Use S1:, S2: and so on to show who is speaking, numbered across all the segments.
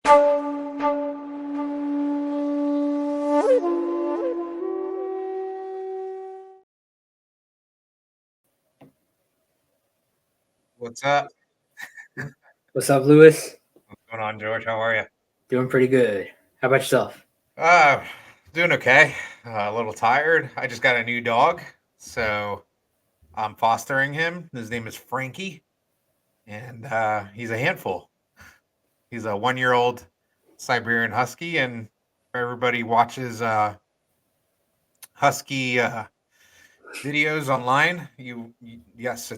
S1: What's up?
S2: What's up, Lewis?
S1: What's going on, George? How are you?
S2: Doing pretty good. How about yourself?
S1: Uh, Doing okay. A little tired. I just got a new dog, so I'm fostering him. His name is Frankie, and he's a handful. He's a 1-year-old Siberian Husky, and if everybody watches Husky videos online, yes,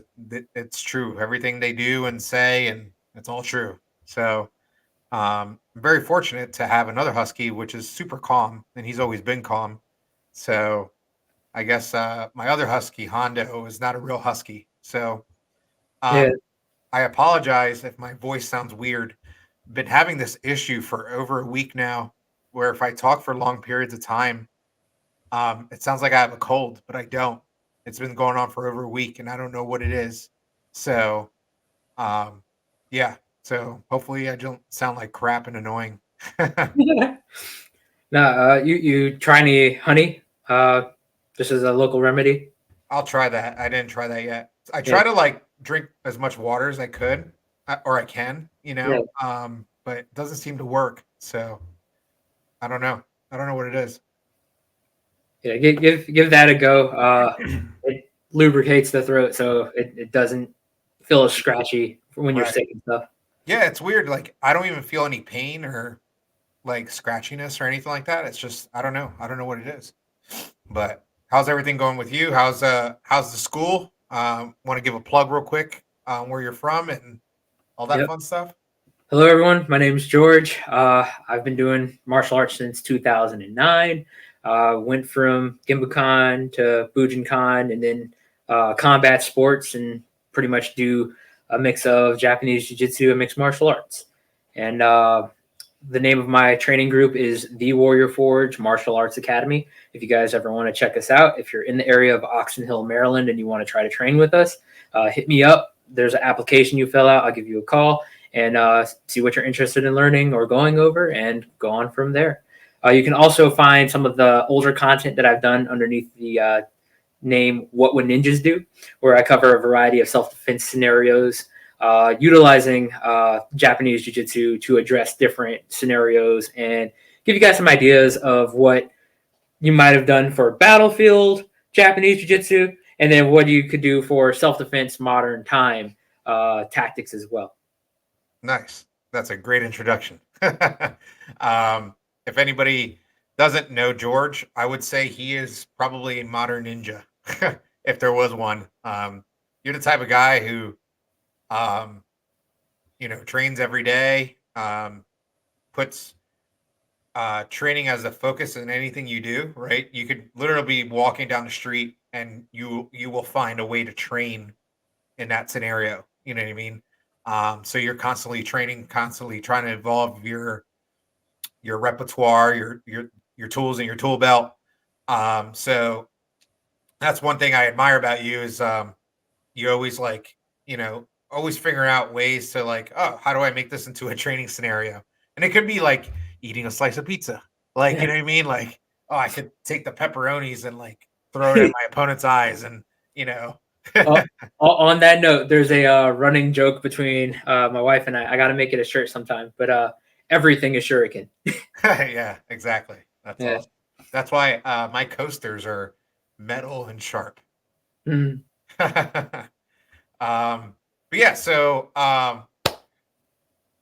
S1: it's true. Everything they do and say, and it's all true. So I'm very fortunate to have another husky, which is super calm, and he's always been calm. So I guess my other husky, Hondo, is not a real husky. So
S2: Yeah,
S1: um, I apologize if my voice sounds weird. Been having this issue for over a week now, where if I talk for long periods of time, it sounds like I have a cold, but I don't. It's been going on for over a week, and I don't know what it is. So um, yeah. So hopefully I don't sound like crap and annoying.
S2: no, you try any honey? This is a local remedy.
S1: I'll try that. I didn't try that yet. I
S2: Yeah,
S1: try to like drink as much water as I could, or I can,
S2: yeah,
S1: but it doesn't seem to work. So I don't know. I don't know what it is.
S2: yeah. Give that a go. It lubricates the throat, so it doesn't feel as scratchy when you're
S1: Right.
S2: sick and stuff.
S1: Yeah, it's weird. Like I don't even feel any pain or like scratchiness or anything like that. It's just I don't know. I don't know what it is. But how's everything going with you? How's the school? Want to give a plug real quick where you're from and all that
S2: Yep.
S1: fun stuff?
S2: Hello, everyone. My name is George. I've been doing martial arts since 2009. Went from Gimbukan to Bujinkan and then combat sports and pretty much do a mix of Japanese jiu-jitsu and mixed martial arts. And the name of my training group is The Warrior Forge Martial Arts Academy. If you guys ever want to check us out, if you're in the area of Oxon Hill, Maryland, and you want to try to train with us, hit me up. There's an application you fill out. I'll give you a call and see what you're interested in learning or going over and go on from there. You can also find some of the older content that I've done underneath the name What Would Ninjas Do, where I cover a variety of self-defense scenarios, utilizing Japanese jiu-jitsu to address different scenarios and give you guys some ideas of what you might have done for battlefield Japanese jiu-jitsu and then what you could do for self-defense modern time tactics as well.
S1: Nice. That's a great introduction. If anybody doesn't know George, I would say he is probably a modern ninja, if there was one. You're the type of guy who, um, trains every day, puts training as a focus in anything you do. Right? You could literally be walking down the street and you will find a way to train in that scenario. You know what I mean? So you're constantly training, constantly trying to evolve your repertoire, your tools in your tool belt. So that's one thing I admire about you is you always like, always figure out ways to like, oh, how do I make this into a training scenario? And it could be like eating a slice of pizza. Like, you know what I mean? Like, oh, I could take the pepperonis and like throw it at my opponent's eyes and, you know.
S2: On that note, there's a running joke between my wife and I got to make it a shirt sometime, but everything is shuriken.
S1: Yeah, exactly. That's
S2: Yeah.
S1: awesome. That's why my coasters are metal and sharp.
S2: Mhm.
S1: But yeah, so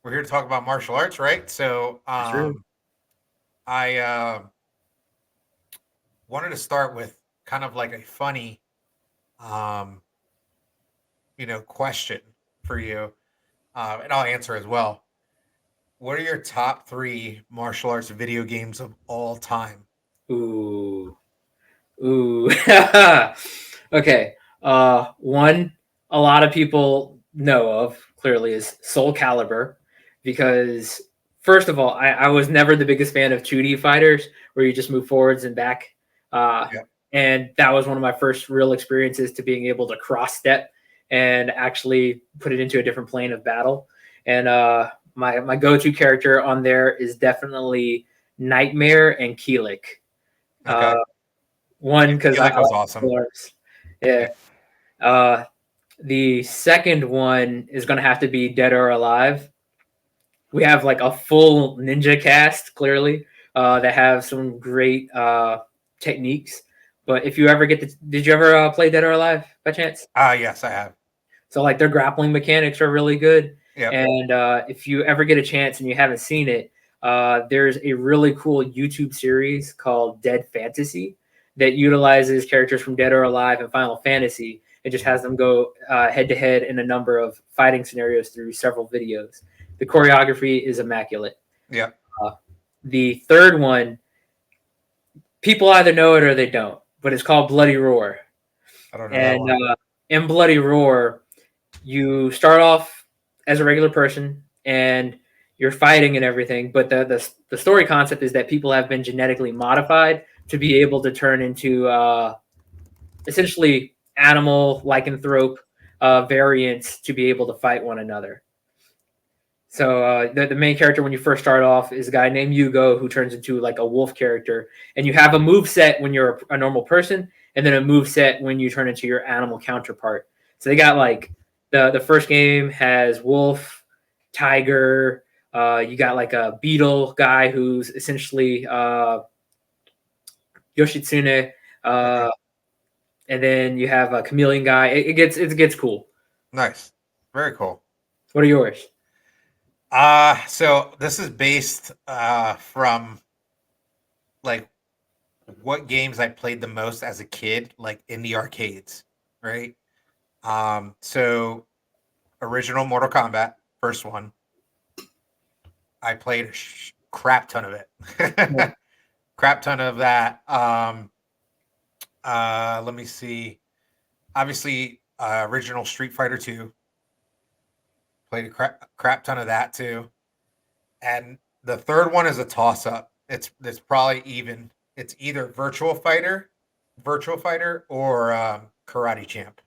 S1: we're here to talk about martial arts, right? So
S2: True.
S1: I wanted to start with kind of like a funny, um, question for you, and I'll answer as well. What are your top three martial arts video games of all time?
S2: Ooh. Ooh. Okay. One a lot of people know of clearly is Soul Calibur because first of all, I was never the biggest fan of 2D fighters where you just move forwards and back. Uh,
S1: Yeah.
S2: and that was one of my first real experiences to being able to cross step and actually put it into a different plane of battle. And my go-to character on there is definitely Nightmare and Keelik.
S1: Okay.
S2: One because I
S1: Keelik was
S2: like
S1: awesome.
S2: dwarves. Yeah. The second one is going to have to be Dead or Alive. We have like a full ninja cast, clearly, that have some great techniques. But if you ever get to, did you ever play Dead or Alive by chance?
S1: Yes, I have.
S2: So like their grappling mechanics are really good.
S1: Yep.
S2: And if you ever get a chance and you haven't seen it, there's a really cool YouTube series called Dead Fantasy that utilizes characters from Dead or Alive and Final Fantasy. It just has them go head to head in a number of fighting scenarios through several videos. The choreography is immaculate.
S1: Yeah.
S2: The third one, people either know it or they don't, but it's called Bloody Roar.
S1: I don't know
S2: And
S1: that one.
S2: in Bloody Roar, you start off as a regular person and you're fighting and everything, but the story concept is that people have been genetically modified to be able to turn into essentially animal lycanthrope variants to be able to fight one another. So the main character when you first start off is a guy named Yugo who turns into like a wolf character, and you have a move set when you're a normal person, and then a move set when you turn into your animal counterpart. So they got like the first game has wolf, tiger. You got like a beetle guy who's essentially Yoshitsune,
S1: Okay.
S2: and then you have a chameleon guy. It gets cool.
S1: Nice. Very cool.
S2: What are yours?
S1: So this is based from like what games I played the most as a kid, like in the arcades, right? So original Mortal Kombat, first one. I played a crap ton of it.
S2: Yeah.
S1: Crap ton of that. Let me see. Obviously, original Street Fighter 2. Played a crap ton of that too. And the third one is a toss up. It's probably even. It's either Virtual Fighter, or Karate Champ.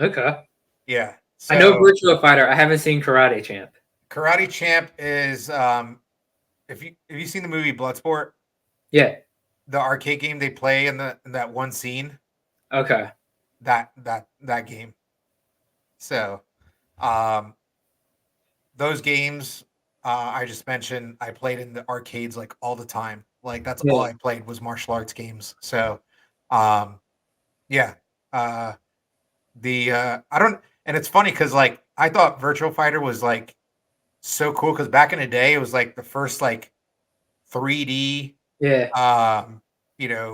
S2: Okay.
S1: Yeah.
S2: I know
S1: So
S2: Virtua Fighter. I haven't seen Karate Champ.
S1: Karate Champ is if you seen the movie Bloodsport,
S2: Yeah.
S1: the arcade game they play in that one scene,
S2: Okay.
S1: that game. So um those games I just mentioned I played in the arcades like all the time. Like that's all
S2: Yeah.
S1: I played was martial arts games. So um yeah. I don't, and it's funny because like I thought Virtual Fighter was like so cool because back in the day it was like the first like 3D
S2: Yeah.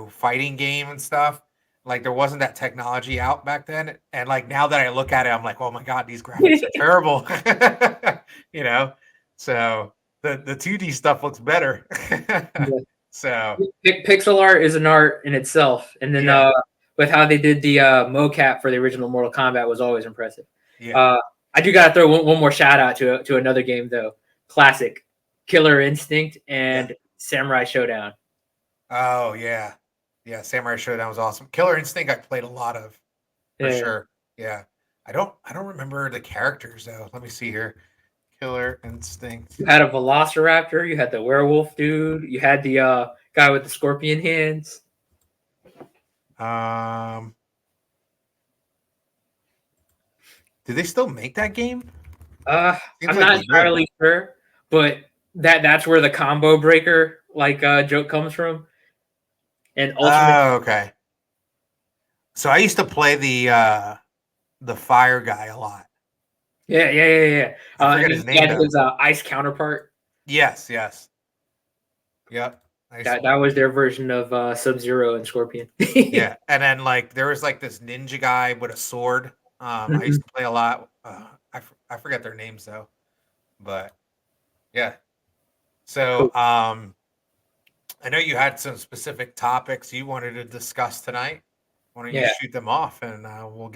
S1: fighting game and stuff. Like there wasn't that technology out back then. And like now that I look at it, I'm like, oh my god, these graphics are terrible. you know, so the 2D stuff looks better.
S2: Yeah.
S1: So
S2: Pixel art is an art in itself, and then
S1: yeah,
S2: with how they did the mocap for the original Mortal Kombat was always impressive.
S1: yeah,
S2: Uh, I do gotta throw one more shout out to another game though, classic, Killer Instinct
S1: yeah.
S2: and Samurai Showdown.
S1: Oh yeah, yeah. Samurai Showdown was awesome. Killer Instinct I played a lot of for
S2: Yeah.
S1: sure. Yeah, I don't remember the characters though. Let me see here. Killer Instinct.
S2: You had a Velociraptor. You had the werewolf dude. You had the guy with the scorpion hands.
S1: Do they still make that game? Seems
S2: I'm
S1: like
S2: not
S1: they do.
S2: entirely sure, but that's where the combo breaker joke comes from. And ultimate,
S1: Oh, okay. So I used to play the fire guy a lot.
S2: yeah.
S1: I
S2: And
S1: forget
S2: then
S1: his
S2: he
S1: name
S2: had
S1: though.
S2: his ice counterpart.
S1: Yes, yes. Yep.
S2: That was their version of Sub Zero and Scorpion.
S1: Yeah. And then like there was like this ninja guy with a sword. I used to play a lot. I forget their names though. But yeah.
S2: Cool.
S1: So I know you had some specific topics you wanted to discuss tonight. Why don't you
S2: Yeah.
S1: shoot them off and we'll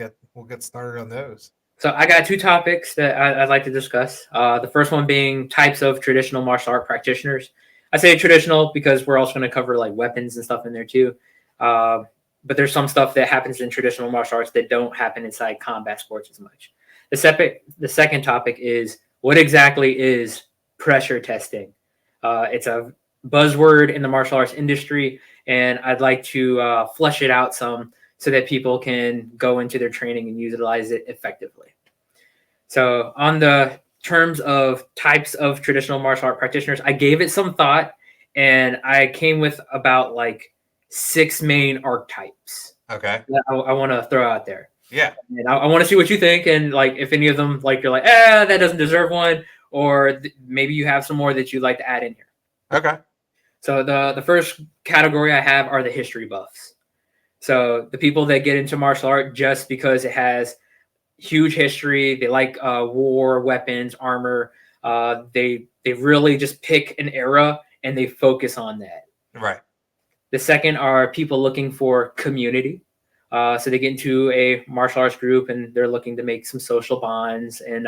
S1: get started on those.
S2: So I got two topics that I'd like to discuss. The first one being types of traditional martial art practitioners. I say traditional because we're also going to cover like weapons and stuff in there too. But there's some stuff that happens in traditional martial arts that don't happen inside combat sports as much. The second topic is what exactly is pressure testing. It's a buzzword in the martial arts industry, and I'd like to flesh it out some so that people can go into their training and utilize it effectively. So, on the terms of types of traditional martial art practitioners, I gave it some thought, and I came with about like 6 main archetypes
S1: Okay.
S2: that I want to throw out there.
S1: Yeah.
S2: And I want to see what you think, and like if any of them like you're like, that doesn't deserve one, or maybe you have some more that you'd like to add in here.
S1: Okay.
S2: So the first category I have are the history buffs. So the people that get into martial art just because it has huge history, they like war, weapons, armor. They really just pick an era and they focus on that.
S1: Right.
S2: The second are people looking for community. So they get into a martial arts group and they're looking to make some social bonds, and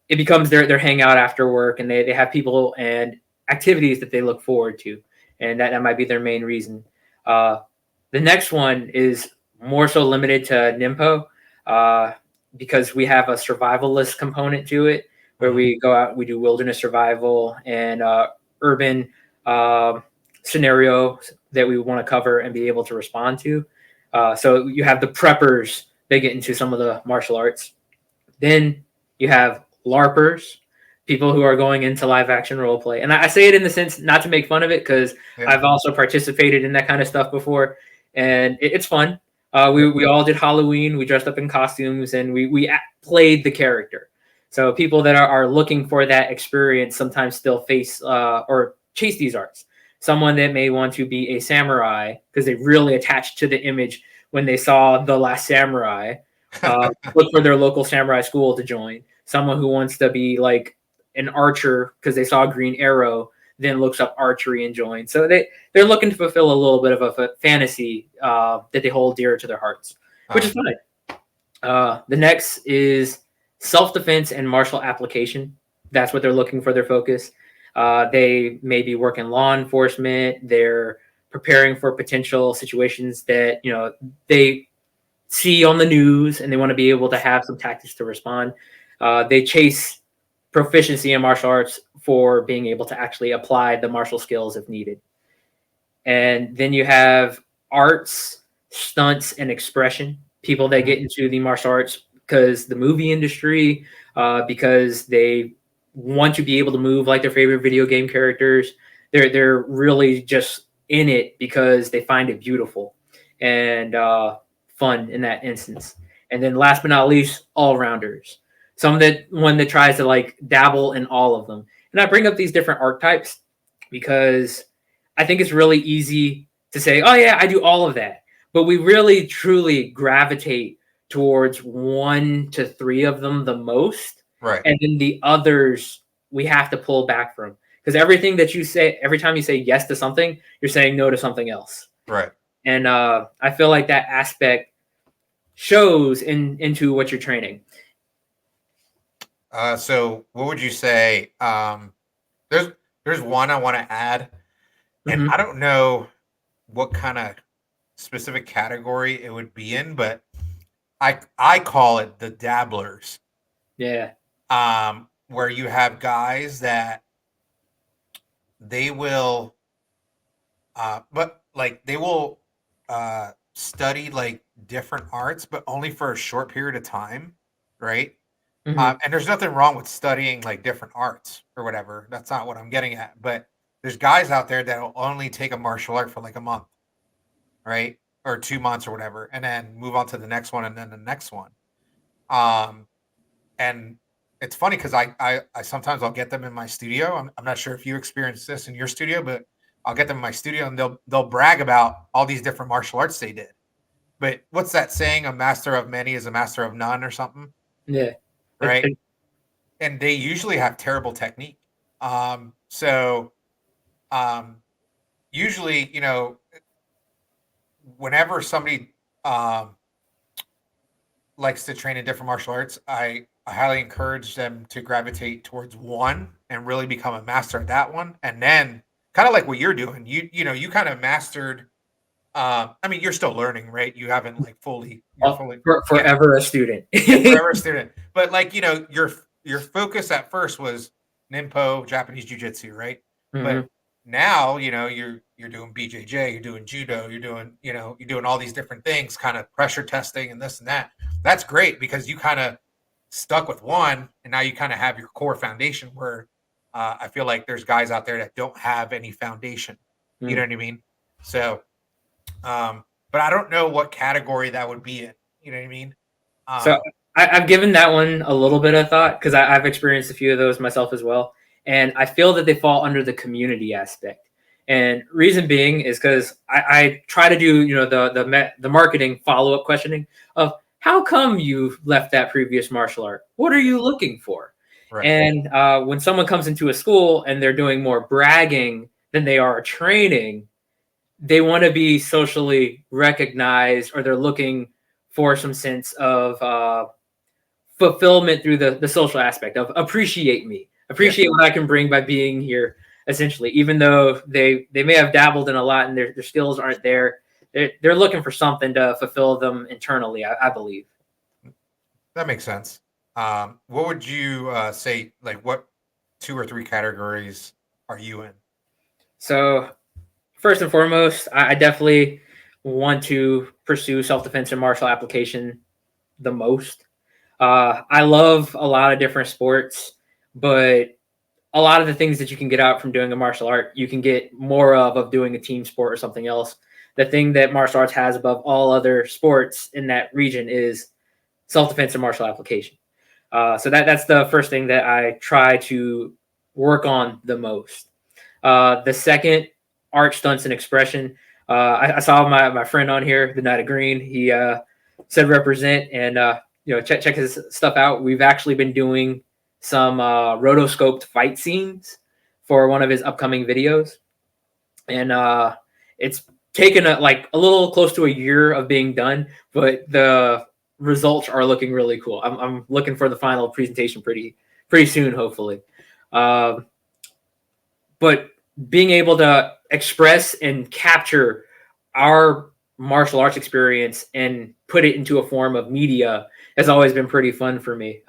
S2: it becomes their hangout after work, and they have people and activities that they look forward to, and that might be their main reason. The next one is more so limited to Nimpo, because we have a survivalist component to it, where we go out, we do wilderness survival and urban scenario that we want to cover and be able to respond to. So you have the preppers, they get into some of the martial arts. Then you have LARPers, people who are going into live action role play. And I say it in the sense not to make fun of it, because I've also participated in that kind of stuff before, and it's fun. We all did Halloween. We dressed up in costumes and we played the character. So people that are looking for that experience sometimes still face or chase these arts. Someone that may want to be a samurai because they really attached to the image when they saw The Last Samurai. Look for their local samurai school to join. Someone who wants to be like an archer because they saw Green Arrow, then looks up archery and joins. So they're looking to fulfill a little bit of a fantasy that they hold dear to their hearts, which is fine. The next is self-defense and martial application. That's what they're looking for their focus. They may be working law enforcement. They're preparing for potential situations that they see on the news, and they want to be able to have some tactics to respond. They chase proficiency in martial arts for being able to actually apply the martial skills if needed. And then you have arts, stunts, and expression. People that get into the martial arts because the movie industry, because they want to be able to move like their favorite video game characters. They're really just in it because they find it beautiful and fun in that instance. And then last but not least, all-rounders. One that tries to like dabble in all of them. And I bring up these different archetypes because I think it's really easy to say, oh yeah, I do all of that. But we really truly gravitate towards 1 to 3 of them the most.
S1: Right.
S2: And then the others we have to pull back from. Because everything that you say, every time you say yes to something, you're saying no to something else.
S1: Right.
S2: And I feel like that aspect shows into what you're training.
S1: So what would you say? There's one I want to add, and I don't know what kind of specific category it would be in, but I call it the dabblers.
S2: Yeah.
S1: Where you have guys that they will study like different arts, but only for a short period of time, right? And there's nothing wrong with studying like different arts or whatever. That's not what I'm getting at. But there's guys out there that will only take a martial art for like a month, right? Or 2 months or whatever, and then move on to the next one and then the next one. And it's funny because I sometimes I'll get them in my studio. I'm not sure if you experience this in your studio, but I'll get them in my studio and they'll brag about all these different martial arts they did. But what's that saying? A master of many is a master of none or something.
S2: Yeah.
S1: Right. And they usually have terrible technique. Usually, whenever somebody likes to train in different martial arts, I highly encourage them to gravitate towards one and really become a master at that one. And then kind of like what you're doing, you kind of mastered. I mean, you're still learning, right? You haven't like fully,
S2: forever a student.
S1: Forever a student. But like, your focus at first was Ninpo, Japanese jiu-jitsu, right? But
S2: Hmm.
S1: now, you're doing BJJ, you're doing judo, you're doing all these different things, kind of pressure testing and this and that. That's great because you kind of stuck with one, and now you kind of have your core foundation. Where I feel like there's guys out there that don't have any foundation. You know
S2: Mm.
S1: what I mean? So, but I don't know what category that would be in. You know what I mean?
S2: So
S1: Um,
S2: I've given that one a little bit of thought because I've experienced a few of those myself as well, and I feel that they fall under the community aspect. And reason being is because I try to do the marketing follow up questioning of how come you left that previous martial art? What are you looking for?
S1: right.
S2: And when someone comes into a school and they're doing more bragging than they are training, they want to be socially recognized, or they're looking for some sense of fulfillment through the social aspect of
S1: Yeah.
S2: appreciate what I can bring by being here. Essentially, even though they may have dabbled in a lot and their skills aren't there, they're looking for something to fulfill them internally. I believe.
S1: That makes sense. What would you say? Like, what two or three categories are you in?
S2: So first and foremost, I definitely want to pursue self defense and martial application the most. I love a lot of different sports, but a lot of the things that you can get out from doing a martial art, you can get more of doing a team sport or something else. The thing that martial arts has above all other sports in that region is self defense and martial application. So that's the first thing that I try to work on the most. The second, art, stunts, and expression. I saw my friend on here, the Night of Green. He said represent, and check his stuff out. We've actually been doing some rotoscoped fight scenes for one of his upcoming videos, and it's taken a little close to a year of being done, but the results are looking really cool. I'm looking for the final presentation pretty soon, hopefully. Um, but being able to express and capture our martial arts experience and put it into a form of media has always been pretty fun for me.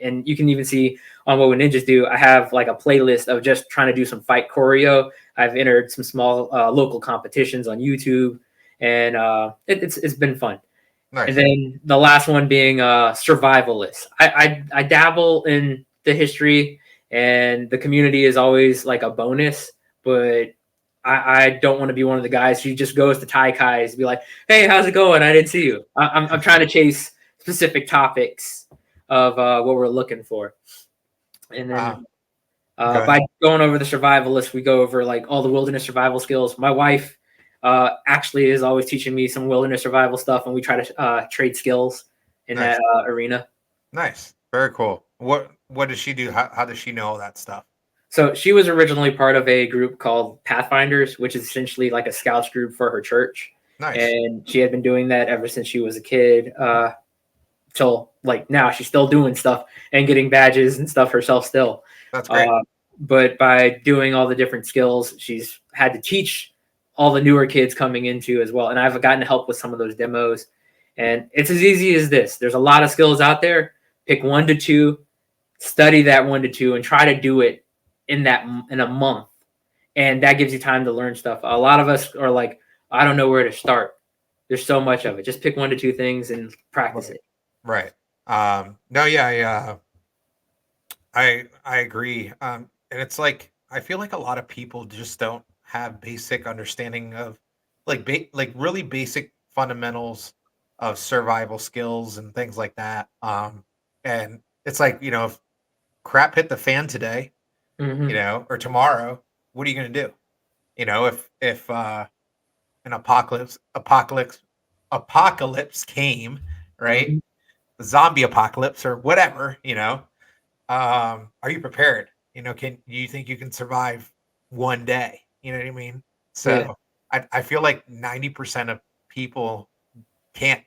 S2: And you can even see on what ninjas do. I have like a playlist of just trying to do some fight choreo. I've entered some small local competitions on YouTube, and it's been fun. And
S1: Nice.
S2: then the last one being survivalist. I dabble in the history, and the community is always like a bonus, but I don't want to be one of the guys who just goes to Taikai's and be like, "Hey, how's it going? I didn't see you." I'm trying to chase specific topics of what we're looking for, and
S1: Uh,
S2: then
S1: go
S2: by
S1: ahead.
S2: going over the survivalist, we go over like all the wilderness survival skills. My wife actually is always teaching me some wilderness survival stuff, and we try to trade skills in
S1: Nice.
S2: that arena.
S1: Nice. Very cool. What does she do? How does she know all that stuff?
S2: So she was originally part of a group called Pathfinders, which is essentially like a scouts group for her church,
S1: Nice.
S2: and she had been doing that ever since she was a kid. Till like now, she's still doing stuff and getting badges and stuff herself still.
S1: That's great.
S2: Uh, but by doing all the different skills, she's had to teach all the newer kids coming into as well. And I've gotten to help with some of those demos. And it's as easy as this. There's a lot of skills out there. Pick one to two, study that one to two, and try to do it in a month. And that gives you time to learn stuff. A lot of us are like, I don't know where to start. There's so much of it. Just pick one to two things and practice
S1: Right.
S2: it.
S1: Right. No, yeah, I agree. And it's like I feel like a lot of people just don't have basic understanding of like really basic fundamentals of survival skills and things like that. And it's like, if crap hit the fan today,
S2: Mm-hmm.
S1: or tomorrow, what are you going to do? If an apocalypse came, right?
S2: Mm-hmm.
S1: Zombie apocalypse or whatever, are you prepared? Can you think you can survive one day? You know what I mean?
S2: Yeah.
S1: So I feel like 90% of people can't.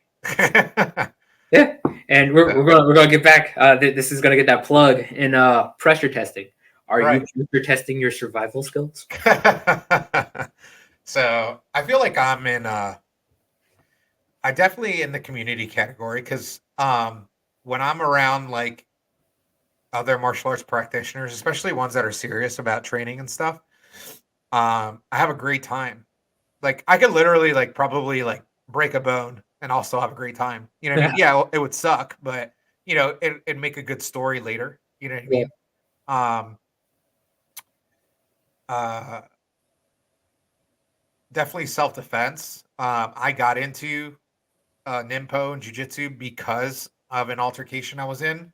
S2: Yeah, and we're gonna get back. This is gonna get that plug in pressure testing. Are you
S1: Right.
S2: pressure testing your survival skills?
S1: So I feel like I definitely in the community category because when I'm around like other martial arts practitioners, especially ones that are serious about training and stuff, I have a great time. Like I could literally like probably like break a bone and I'll still have a great time. You know what I mean?
S2: Yeah.
S1: Yeah, it would suck, but it'd make a good story later. You know what I
S2: Yeah.
S1: mean? Um, uh, Definitely self defense. I got into Nimpo and jujitsu because of an altercation I was in,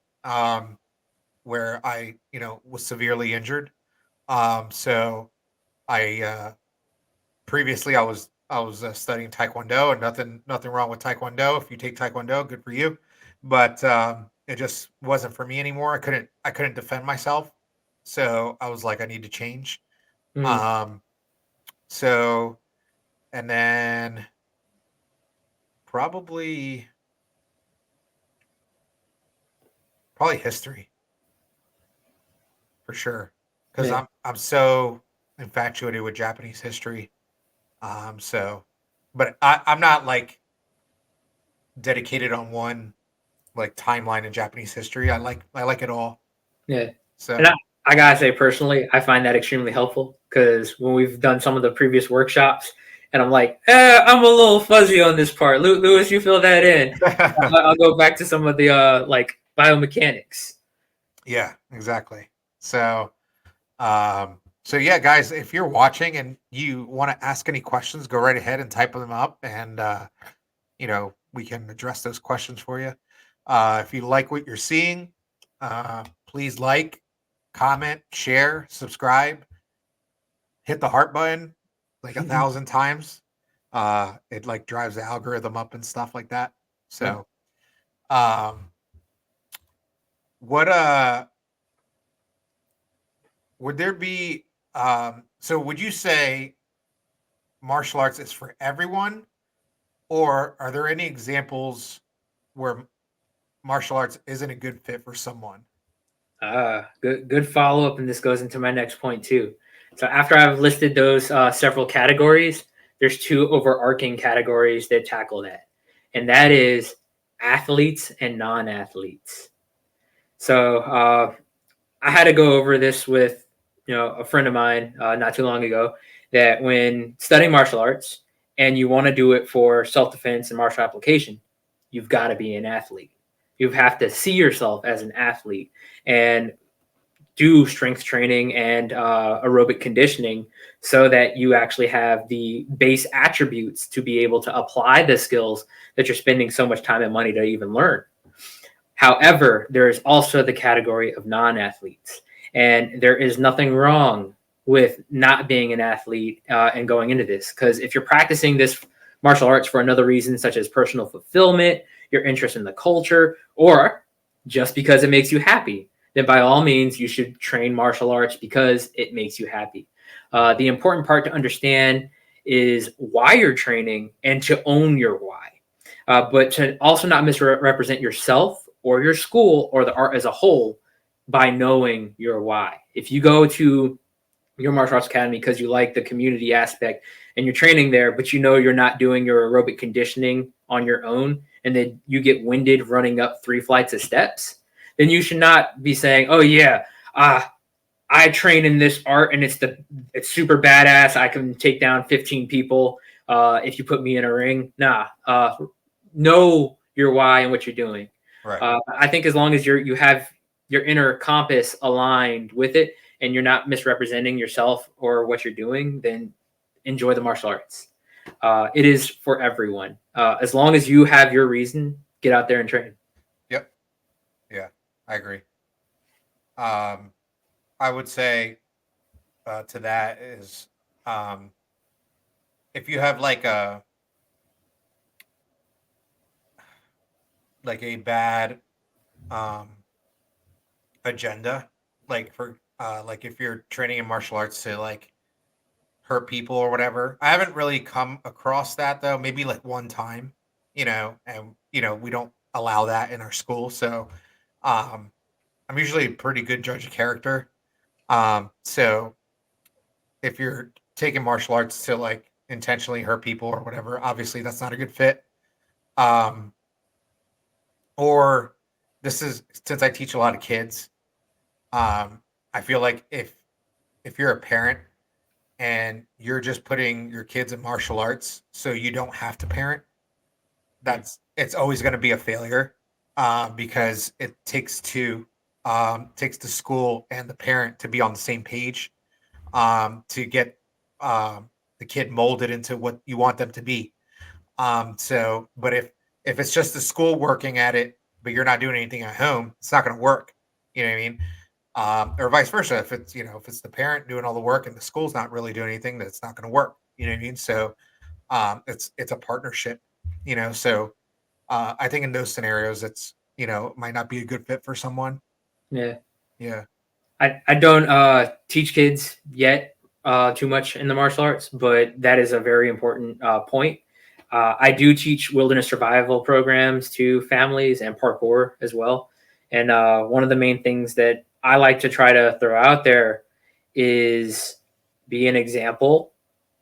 S1: where I was severely injured. So I previously I was studying taekwondo, and nothing wrong with taekwondo. If you take taekwondo, good for you. But it just wasn't for me anymore. I couldn't defend myself, so I was like, I need to change.
S2: Mm,
S1: Um, so and then probably probably history for sure, because
S2: yeah.
S1: I'm so infatuated with Japanese history. So, but I'm not like dedicated on one like timeline in Japanese history. I like it all.
S2: Yeah. And
S1: So
S2: I gotta say, personally, I find that extremely helpful because when we've done some of the previous workshops, and I'm like, I'm a little fuzzy on this part. Lewis, you fill that in. I'll go back to some of the like biomechanics.
S1: yeah, exactly. So yeah, guys, if you're watching and you want to ask any questions, go right ahead and type them up, and we can address those questions for you. If you like what you're seeing, please like, comment, share, subscribe, hit the heart button like 1,000 times. It like drives the algorithm up and stuff like that.
S2: Yeah.
S1: So, um, what would there be? So, would you say martial arts is for everyone, or are there any examples where martial arts isn't a good fit for someone?
S2: Good follow up, and this goes into my next point too. So after I've listed those several categories, there's two overarching categories that tackle that, and that is athletes and non-athletes. So I had to go over this with a friend of mine not too long ago. That when studying martial arts and you want to do it for self defense and martial application, you've got to be an athlete. You have to see yourself as an athlete and do strength training and aerobic conditioning so that you actually have the base attributes to be able to apply the skills that you're spending so much time and money to even learn. However, there is also the category of non athletes, and there is nothing wrong with not being an athlete and going into this, because if you're practicing this martial arts for another reason, such as personal fulfillment, your interest in the culture, or just because it makes you happy, then by all means, you should train martial arts because it makes you happy. The important part to understand is why you're training and to own your why. But to also not misrepresent yourself or your school or the art as a whole by knowing your why. If you go to your martial arts academy because you like the community aspect and you're training there, but you know you're not doing your aerobic conditioning on your own, and then you get winded running up 3 flights of steps, then you should not be saying, "Oh yeah, I train in this art and it's super badass. I can take down 15 people if you put me in a ring." Nah, know your why and what you're doing.
S1: Right.
S2: I think as long as you have your inner compass aligned with it and you're not misrepresenting yourself or what you're doing, then enjoy the martial arts. It is for everyone. As long as you have your reason, get out there and train.
S1: Yep. Yeah, I agree. Um, I would say to that is, um, if you have like a bad um, agenda, like for like if you're training in martial arts to like hurt people or whatever. I haven't really come across that though. Maybe like one time, and we don't allow that in our school. So um, I'm usually a pretty good judge of character. So if you're taking martial arts to like intentionally hurt people or whatever, obviously that's not a good fit. Um, or this is since I teach a lot of kids. I feel like if you're a parent and you're just putting your kids in martial arts so you don't have to parent,
S2: Mm.
S1: that's it's always going to be a failure, because it takes the school and the parent to be on the same page, to get the kid molded into what you want them to be. But if it's just the school working at it, but you're not doing anything at home, it's not going to work. You know what I mean? Or vice versa. If it's if it's the parent doing all the work and the school's not really doing anything, that's not going to work. You know what I mean? So it's a partnership. So I think in those scenarios, it's it might not be a good fit for someone.
S2: Yeah.
S1: Yeah.
S2: I don't teach kids yet too much in the martial arts, but that is a very important point. I do teach wilderness survival programs to families and parkour as well. And one of the main things that I like to try to throw out there is be an example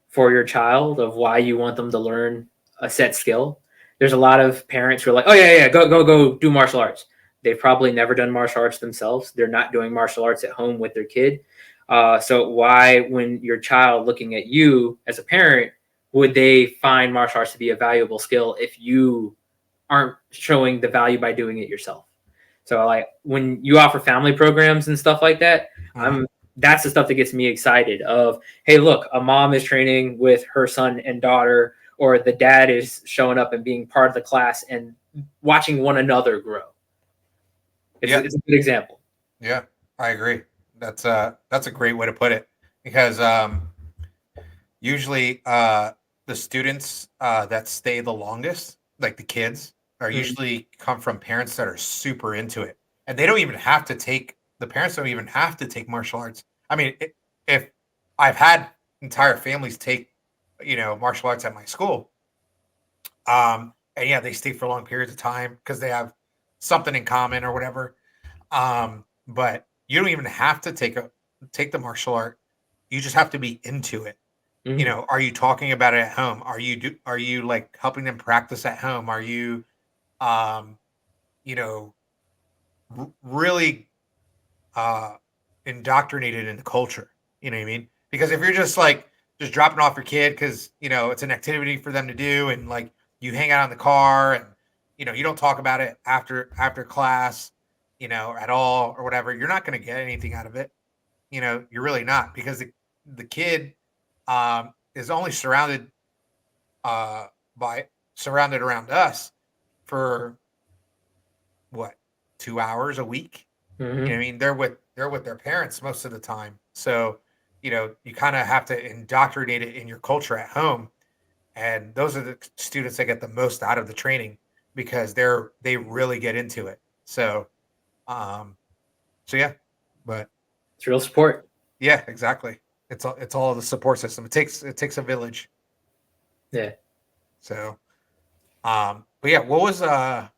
S2: for your child of why you want them to learn a set skill. There's a lot of parents who are like, "Oh yeah, go do martial arts." They've probably never done martial arts themselves. They're not doing martial arts at home with their kid. So why, when your child looking at you as a parent, would they find martial arts to be a valuable skill if you aren't showing the value by doing it yourself? So like when you offer family programs and stuff like that,
S1: Mhm.
S2: I'm that's the stuff that gets me excited of, hey, look, a mom is training with her son and daughter, or the dad is showing up and being part of the class and watching one another grow.
S1: Yeah.
S2: It's a good example.
S1: Yeah. I agree. That's a great way to put it, because usually the students that stay the longest, like the kids, are
S2: Mhm.
S1: usually come from parents that are super into it, and they don't even have to take the parents don't even have to take martial arts. I mean, if I've had entire families take martial arts at my school, and yeah, they stay for long periods of time because they have something in common or whatever. But you don't even have to take the martial art. You just have to be into it.
S2: Mhm.
S1: Are you talking about it at home? Are you like helping them practice at home? Are you um, you know, really uh indoctrinated in the culture? You know what I mean? Because if you're just dropping off your kid because it's an activity for them to do, and like you hang out in the car, and you don't talk about it after class, at all or whatever, you're not going to get anything out of it. You're really not, because the kid is only uh by surrounded around us for what, 2 hours a week.
S2: Mhm.
S1: I mean, they're with their parents most of the time. So, you kind of have to indoctrinate it in your culture at home. And those are the students that get the most out of the training, because they really get into it. Um, so yeah, but
S2: It's real support.
S1: yeah, exactly. It's all the support system. It takes a village.
S2: Yeah.
S1: So, but yeah, what was the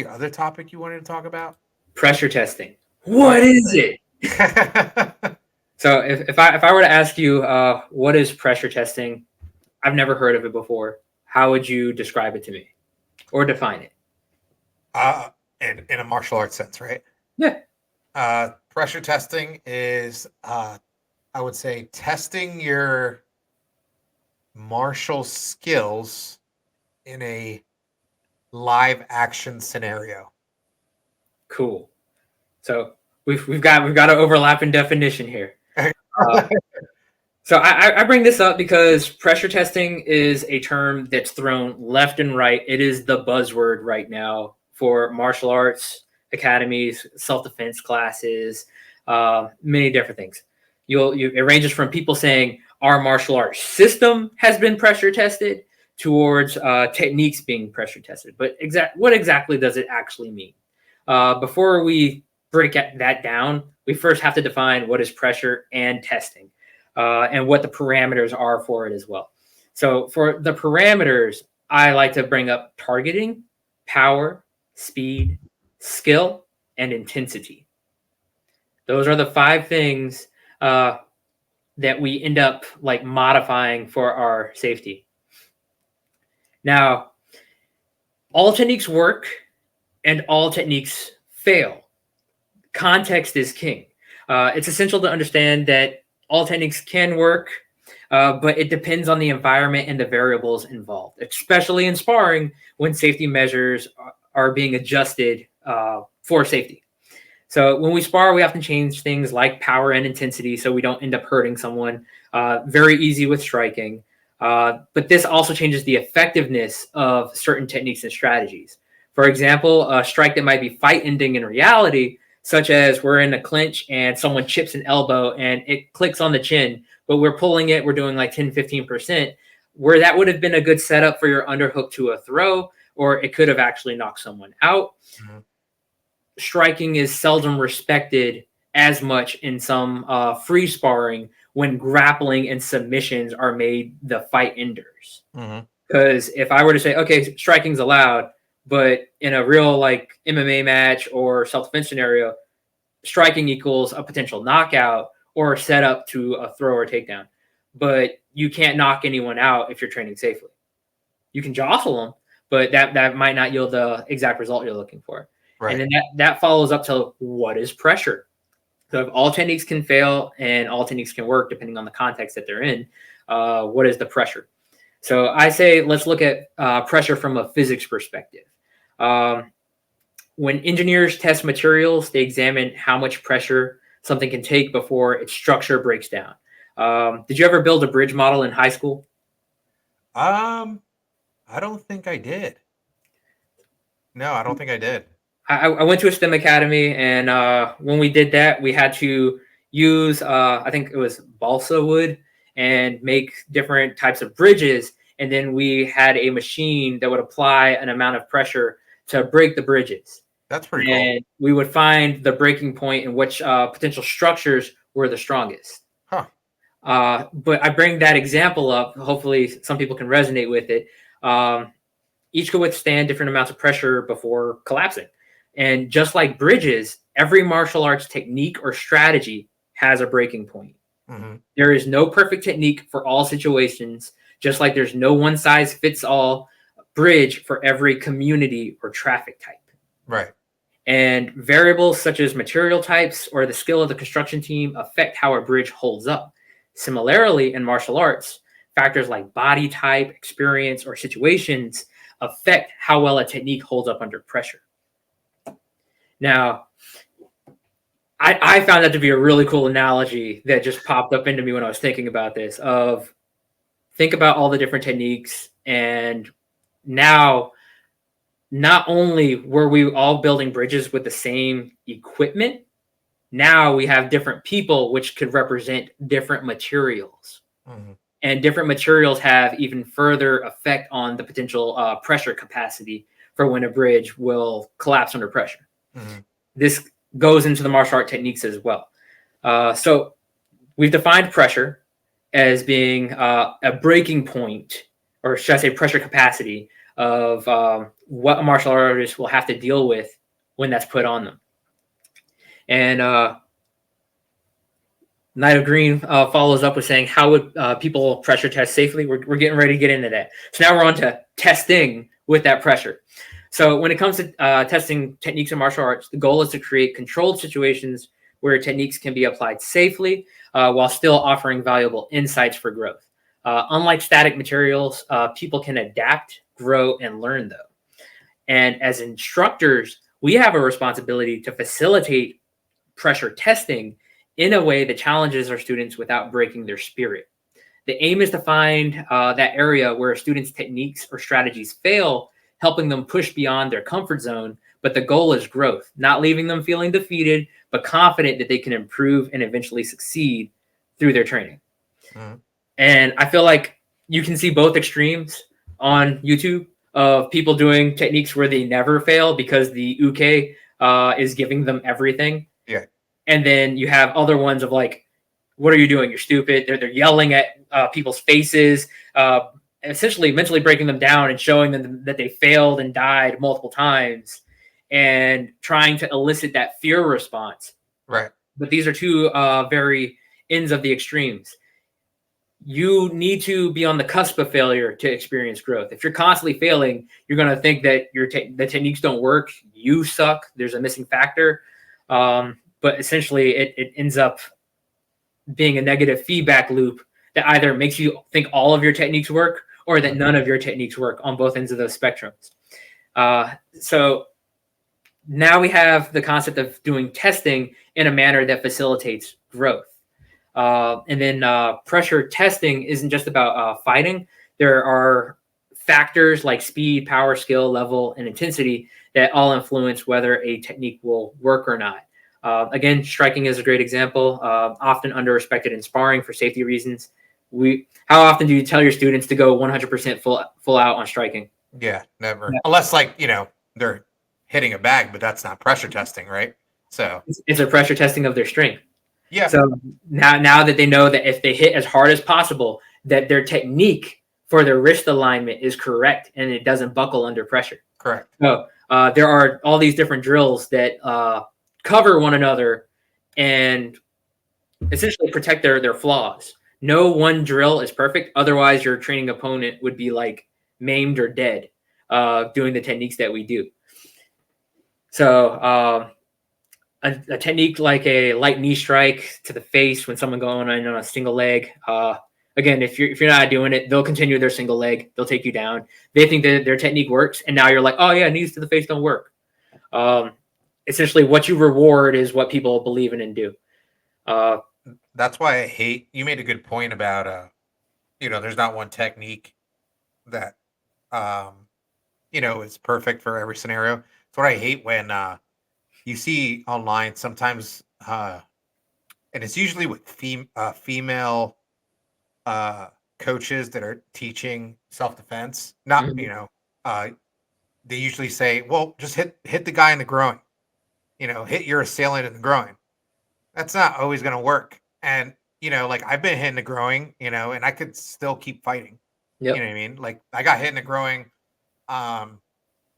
S1: other topic you wanted to talk about?
S2: Pressure testing.
S1: Oh
S2: What is it?
S1: yeah.
S2: So if I were to ask you what is pressure testing, I've never heard of it before. How would you describe it to me or define it?
S1: uh, in a martial arts sense, right?
S2: Yeah.
S1: Pressure testing is, I would say, testing your martial skills in a live action scenario.
S2: Cool. So we've got an overlapping definition here. Uh, so I bring this up because pressure testing is a term that's thrown left and right. It is the buzzword right now for martial arts academies, self defense classes, many different things. It ranges from people saying our martial arts system has been pressure tested towards techniques being pressure tested. But what exactly does it actually mean? Before we break that down, we first have to define what is pressure and testing, and what the parameters are for it as well. So for the parameters, I like to bring up targeting, power, speed, skill, and intensity. Those are the five things uh, that we end up like modifying for our safety. Now, all techniques work and all techniques fail. context is king. It's essential to understand that all techniques can work, but it depends on the environment and the variables involved, especially in sparring when safety measures are being adjusted for safety. So when we spar, we often change things like power and intensity so we don't end up hurting someone. Very easy with striking. But this also changes the effectiveness of certain techniques and strategies. For example, a strike that might be fight ending in reality, such as we're in a clinch and someone chips an elbow and it clicks on the chin, but we're pulling it, we're doing like 10, 15%, where that would have been a good setup for your underhook to a throw, or it could have actually knocked someone out. Mm-hmm. Striking is seldom respected as much in some free sparring when grappling and submissions are made the fight enders. Because if I were to say, okay, striking's allowed, but in a real like MMA match or self-defense scenario, striking equals a potential knockout or a setup to a throw or takedown. But you can't knock anyone out if you're training safely. You can jostle them, but that might not yield the exact result you're looking for. Right. And then that follows up to what is pressure. So if all techniques can fail and all techniques can work depending on the context that they're in, what is the pressure? So I say let's look at pressure from a physics perspective. When engineers test materials, they examine how much pressure something can take before its structure breaks down. Did you ever build a bridge model in high school?
S1: I don't think I did. No, I don't think I did.
S2: I went to a STEM academy, and when we did that, we had to use, I think it was balsa wood, and make different types of bridges. And then we had a machine that would apply an amount of pressure to break the bridges.
S1: That's pretty cool.
S2: And we would find the breaking point in which potential structures were the strongest.
S1: Huh.
S2: But I bring that example up. Hopefully some people can resonate with it. Each could withstand different amounts of pressure before collapsing. And just like bridges, every martial arts technique or strategy has a breaking point. Mm-hmm. There is no perfect technique for all situations, just like there's no one-size-fits-all bridge for every community or traffic type.
S1: Right.
S2: And variables such as material types or the skill of the construction team affect how a bridge holds up. Similarly, in martial arts, factors like body type, experience, or situations affect how well a technique holds up under pressure. Now, I found that to be a really cool analogy that just popped up into me when I was thinking about this, of think about all the different techniques, and now not only were we all building bridges with the same equipment, now we have different people which could represent different materials. Mm-hmm. And different materials have even further effect on the potential pressure capacity for when a bridge will collapse under pressure. Mm-hmm. This goes into the martial art techniques as well. So we've defined pressure as being a breaking point, or should I say pressure capacity, of what a martial artist will have to deal with when that's put on them. And Knight of Green follows up with saying, how would people pressure test safely? We're getting ready to get into that. So now we're on to testing with that pressure. So when it comes to testing techniques in martial arts, the goal is to create controlled situations where techniques can be applied safely while still offering valuable insights for growth. Unlike static materials, people can adapt, grow, and learn, though. And as instructors, we have a responsibility to facilitate pressure testing in a way that challenges our students without breaking their spirit. The aim is to find that area where a student's techniques or strategies fail, helping them push beyond their comfort zone. But the goal is growth, not leaving them feeling defeated, but confident that they can improve and eventually succeed through their training. Mm-hmm. And I feel like you can see both extremes on YouTube of people doing techniques where they never fail because the uke is giving them everything.
S1: Yeah.
S2: And then you have other ones of like, what are you doing? You're stupid. They're yelling at people's faces, essentially mentally breaking them down and showing them that they failed and died multiple times and trying to elicit that fear response.
S1: Right.
S2: But these are two very ends of the extremes. You need to be on the cusp of failure to experience growth. If you're constantly failing, you're going to think that the techniques don't work. You suck. There's a missing factor. but essentially it ends up being a negative feedback loop that either makes you think all of your techniques work or that none of your techniques work on both ends of those spectrums. So now we have the concept of doing testing in a manner that facilitates growth. And then pressure testing isn't just about fighting. There are factors like speed, power, skill, level, and intensity that all influence whether a technique will work or not. Again, striking is a great example, often under-respected in sparring for safety reasons. How often do you tell your students to go 100% full out on striking?
S1: Yeah, never. Yeah. Unless they're hitting a bag, but that's not pressure testing, right? So
S2: it's a pressure testing of their strength.
S1: Yeah.
S2: So now that they know that if they hit as hard as possible, that their technique for their wrist alignment is correct and it doesn't buckle under pressure.
S1: Correct.
S2: So there are all these different drills that cover one another and essentially protect their flaws. No one drill is perfect. Otherwise, your training opponent would be like maimed or dead doing the techniques that we do. So a technique like a light knee strike to the face when someone going on a single leg. Again, if you're not doing it, they'll continue their single leg. They'll take you down. They think that their technique works, and now you're like, oh yeah, knees to the face don't work. Essentially, what you reward is what people believe in and do.
S1: That's why I hate. You made a good point about there's not one technique that is perfect for every scenario. It's what I hate when you see online sometimes, and it's usually with female coaches that are teaching self-defense. Not, they usually say, well, just hit the guy in the groin, hit your assailant in the groin. That's not always going to work. And, I've been hit in the groin, and I could still keep fighting.
S2: Yep.
S1: You know what I mean? Like I got hit in the groin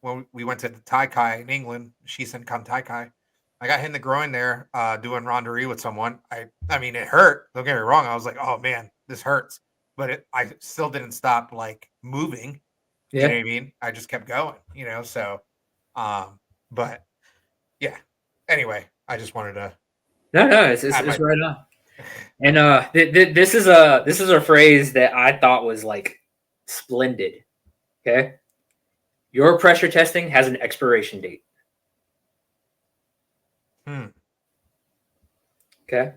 S1: when we went to the Tai Kai in England, Shisenkan Tai Kai. I got hit in the groin there doing ronderie with someone. I mean, it hurt. Don't get me wrong. I was like, oh, man, this hurts. But I still didn't stop, moving.
S2: Yeah.
S1: You know what I mean? I just kept going, so, but, yeah. Anyway, I just wanted to.
S2: No, it's right on. And this is a phrase that I thought was, splendid, okay? Your pressure testing has an expiration date. Okay?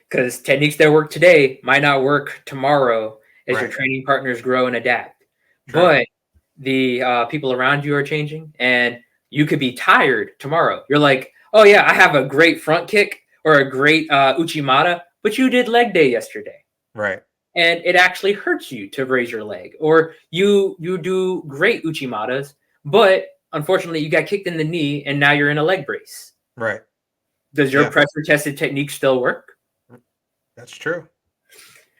S2: Because techniques that work today might not work tomorrow as your training partners grow and adapt. True. But the people around you are changing, and you could be tired tomorrow. You're like, oh, yeah, I have a great front kick or a great uchimata, but you did leg day yesterday.
S1: Right.
S2: And it actually hurts you to raise your leg. Or you do great uchimatas, but unfortunately you got kicked in the knee and now you're in a leg brace.
S1: Right.
S2: Does your pressure tested technique still work?
S1: That's true.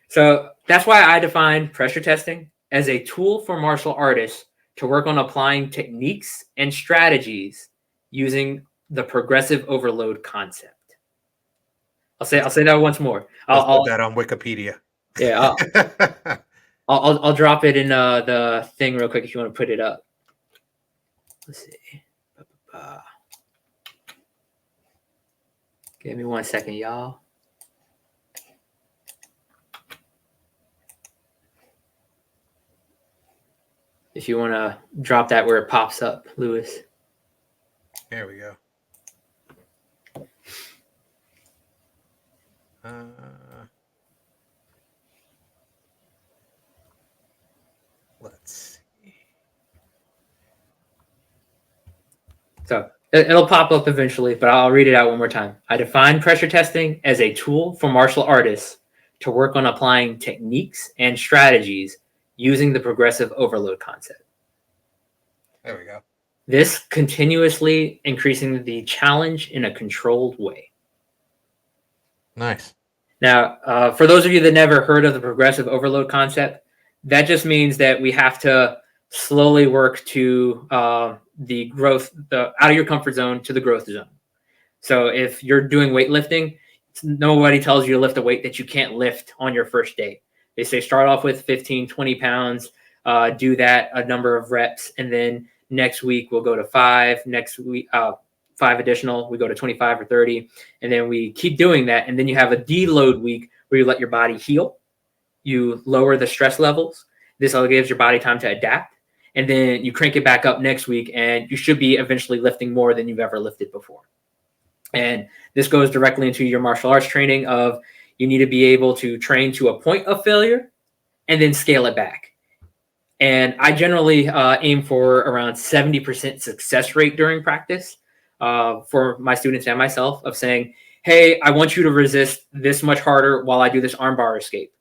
S2: So that's why I define pressure testing as a tool for martial artists to work on applying techniques and strategies using the progressive overload concept. I'll say that once more.
S1: I'll put that on Wikipedia.
S2: Yeah, I'll drop it in the thing real quick if you want to put it up. Let's see. Give me 1 second, y'all. If you want to drop that where it pops up, Lewis.
S1: There we go. Let's see.
S2: So it'll pop up eventually, but I'll read it out one more time. I define pressure testing as a tool for martial artists to work on applying techniques and strategies using the progressive overload concept.
S1: There we go.
S2: This continuously increasing the challenge in a controlled way.
S1: Nice.
S2: Now, for those of you that never heard of the progressive overload concept, that just means that we have to slowly work to the growth, out of your comfort zone to the growth zone. So if you're doing weightlifting, nobody tells you to lift a weight that you can't lift on your first day. They say start off with 15, 20 pounds, do that a number of reps, and then next week we'll go to 5. Next week, 5 additional, we go to 25 or 30, and then we keep doing that. And then you have a deload week where you let your body heal, you lower the stress levels. This all gives your body time to adapt. And then you crank it back up next week, and you should be eventually lifting more than you've ever lifted before. And this goes directly into your martial arts training of you need to be able to train to a point of failure and then scale it back. And I generally aim for around 70% success rate during practice for my students and myself of saying, hey, I want you to resist this much harder while I do this armbar escape.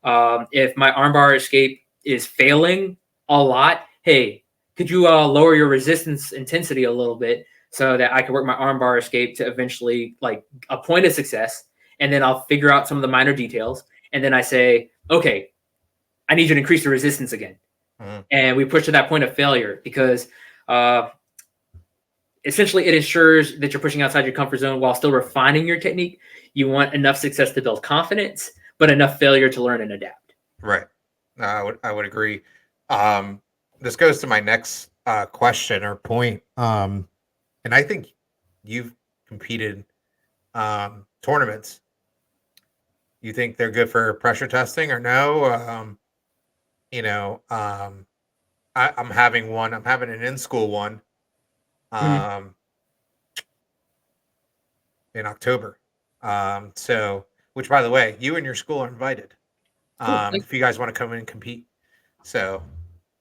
S2: If my armbar escape is failing a lot, hey, could you lower your resistance intensity a little bit so that I can work my armbar escape to eventually like a point of success, and then I'll figure out some of the minor details, and then I say, okay, I need you to increase the resistance again, and we push to that point of failure because essentially it ensures that you're pushing outside your comfort zone while still refining your technique. You want enough success to build confidence, but enough failure to learn and adapt.
S1: Right. I would agree. This goes to my next question or point. And I think you've competed tournaments. You think they're good for pressure testing or no? I'm having one. I'm having an in-school one in October. So, which by the way, you and your school are invited.
S2: Cool.
S1: If you guys want to come in and compete. So,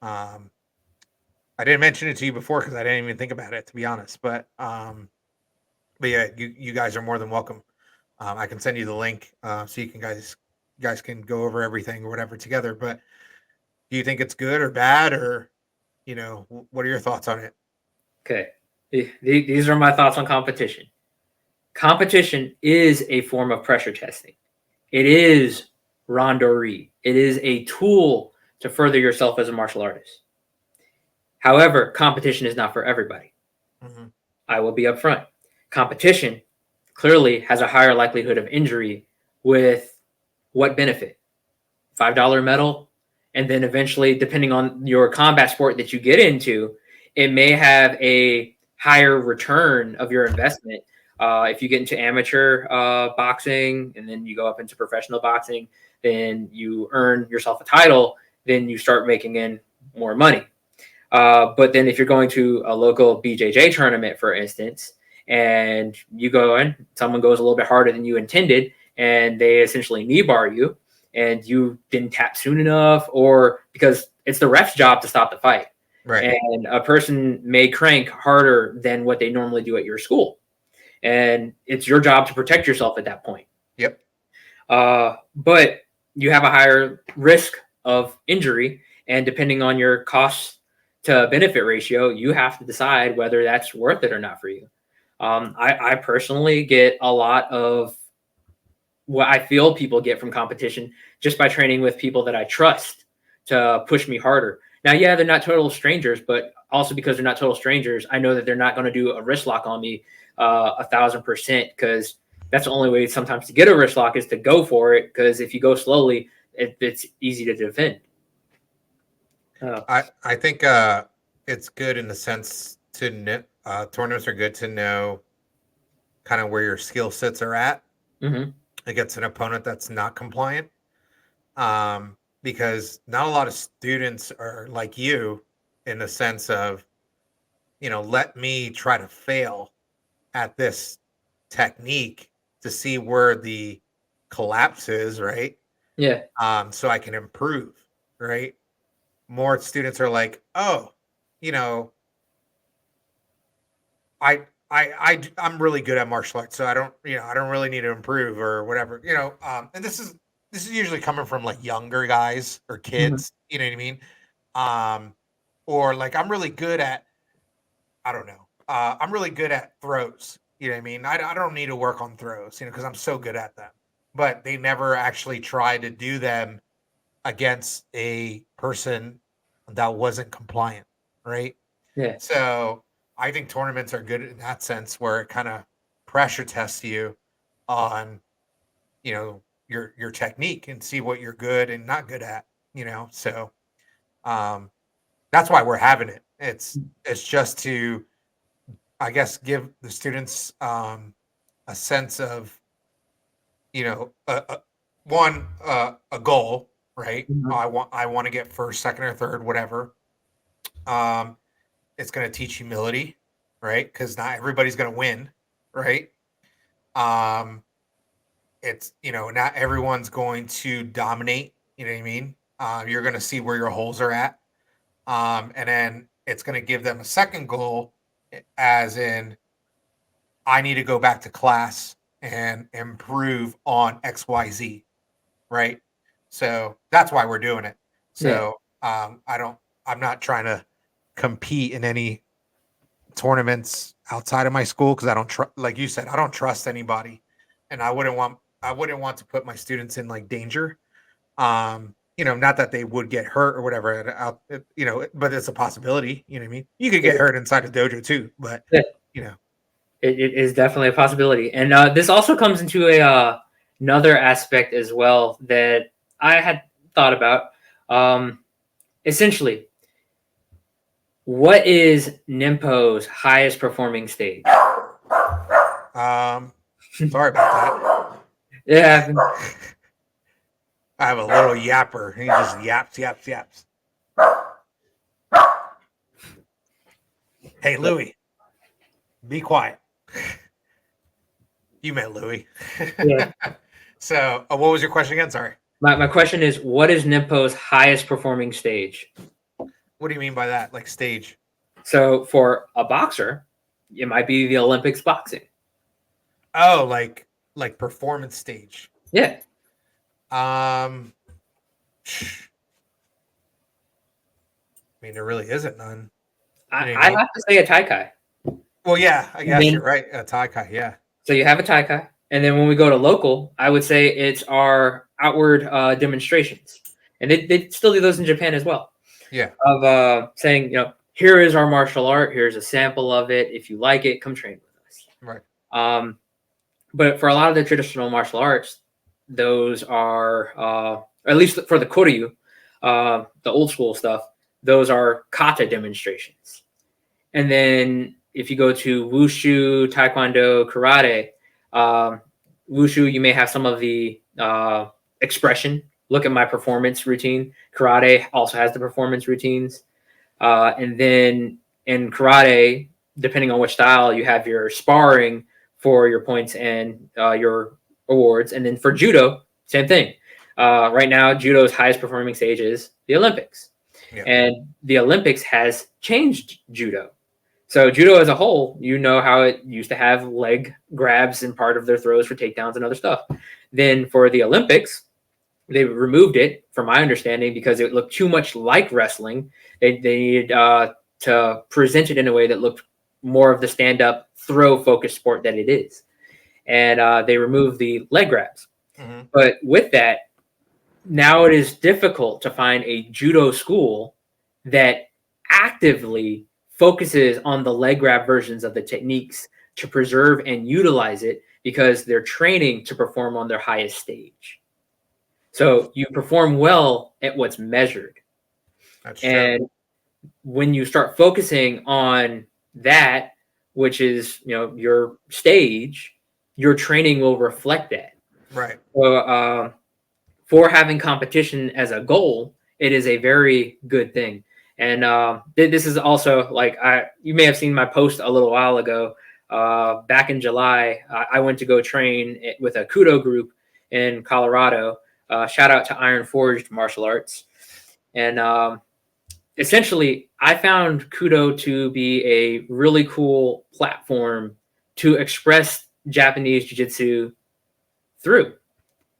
S1: I didn't mention it to you before because I didn't even think about it, to be honest. But yeah, you guys are more than welcome. I can send you the link so you guys can go over everything or whatever together. But do you think it's good or bad, or what are your thoughts on it?
S2: Okay, these are my thoughts on competition. Competition is a form of pressure testing. It is randori. It is a tool to further yourself as a martial artist. However, competition is not for everybody.
S1: Mm-hmm.
S2: I will be upfront. Competition clearly has a higher likelihood of injury with what benefit? $5 medal. And then eventually, depending on your combat sport that you get into, it may have a higher return of your investment. If you get into amateur boxing and then you go up into professional boxing, then you earn yourself a title, then you start making in more money. But then if you're going to a local BJJ tournament, for instance, and you go in, someone goes a little bit harder than you intended, and they essentially knee bar you, and you didn't tap soon enough, or because it's the ref's job to stop the fight.
S1: Right.
S2: And a person may crank harder than what they normally do at your school. And it's your job to protect yourself at that point.
S1: Yep.
S2: But you have a higher risk of injury, and depending on your cost to benefit ratio, you have to decide whether that's worth it or not for you. I personally get a lot of what I feel people get from competition just by training with people that I trust to push me harder. Now, yeah, they're not total strangers, but also because they're not total strangers, I know that they're not going to do a wrist lock on me 1,000%, because that's the only way sometimes to get a wrist lock is to go for it, because if you go slowly, it's easy to defend.
S1: I think it's good in the sense to tournaments are good to know kind of where your skill sets are at against an opponent that's not compliant. Because not a lot of students are like you in the sense of, let me try to fail at this technique to see where the collapse is, right?
S2: Yeah.
S1: So I can improve, right? More students are like, oh, I'm really good at martial arts, so I don't really need to improve or whatever, and this is usually coming from like younger guys or kids, you know what I mean? Or like I'm really good at, I don't know, I'm really good at throws, you know what I mean? I don't need to work on throws, because I'm so good at them, but they never actually try to do them against a person that wasn't compliant, right?
S2: Yeah.
S1: So I think tournaments are good in that sense, where it kind of pressure tests you on, your technique and see what you're good and not good at, So that's why we're having it. It's just to I guess, give the students a sense of, you know, a goal, right?
S2: Mhm.
S1: I want to get first, second, or third, whatever. Um, it's going to teach humility, right? Because not everybody's going to win, right? Um, it's, not everyone's going to dominate. You know what I mean? You're going to see where your holes are at, and then it's going to give them a second goal, as in, I need to go back to class and improve on XYZ, right? So that's why we're doing it.
S2: Yeah.
S1: So I'm not trying to compete in any tournaments outside of my school because I don't trust, like you said, I don't trust anybody, and I wouldn't want to put my students in like danger. Not that they would get hurt or whatever, but it's a possibility. You know what I mean? You could get hurt inside a dojo too, but
S2: Yeah.
S1: you know,
S2: It is definitely a possibility, and this also comes into a another aspect as well that I had thought about. Essentially, what is Nimpo's highest performing stage?
S1: sorry about
S2: Yeah,
S1: that. I have a little yapper. He just yaps, yaps, yaps. Hey, Louie, be quiet. You met Louie.
S2: yeah.
S1: So, what was your question again? Sorry.
S2: My question is, what is Nimpo's highest performing stage?
S1: What do you mean by that? Like stage?
S2: So for a boxer, it might be the Olympics boxing.
S1: Oh, like performance stage.
S2: Yeah.
S1: I mean, there really isn't none. You know what I
S2: I
S1: mean?
S2: have to say a Taikai.
S1: Well, yeah, I
S2: And
S1: guess
S2: then,
S1: you're right. A Taikai, yeah.
S2: so you have a Taikai. And then when we go to local, I would say it's our outward demonstrations. And they still do those in Japan as well.
S1: Yeah.
S2: Of saying, here is our martial art. Here's a sample of it. If you like it, come train with us.
S1: Right.
S2: But for a lot of the traditional martial arts, those are, at least for the Koryu, the old school stuff, those are kata demonstrations. And then if you go to wushu, taekwondo, karate, wushu, you may have some of the expression. Look at my performance routine. Karate also has the performance routines. And then in karate, depending on which style, you have your sparring for your points and your awards. And then for judo, same thing. Right now, judo's highest performing stage is the Olympics.
S1: Yeah.
S2: And the Olympics has changed judo. So judo as a whole, how it used to have leg grabs and part of their throws for takedowns and other stuff. Then for the Olympics, they removed it, from my understanding, because it looked too much like wrestling. They needed to present it in a way that looked more of the stand-up throw-focused sport that it is. And they removed the leg grabs.
S1: Mm-hmm.
S2: But with that, now it is difficult to find a judo school that actively focuses on the leg grab versions of the techniques to preserve and utilize it, because they're training to perform on their highest stage. So you perform well at what's measured.
S1: That's
S2: and
S1: true.
S2: When you start focusing on that, which is, your stage, your training will reflect that.
S1: Right.
S2: So for having competition as a goal, it is a very good thing. And this is also, like, you may have seen my post a little while ago. Back in July, I went to go train with a Kudo group in Colorado. Shout out to Iron Forged Martial Arts. And essentially, I found Kudo to be a really cool platform to express Japanese jiu-jitsu through.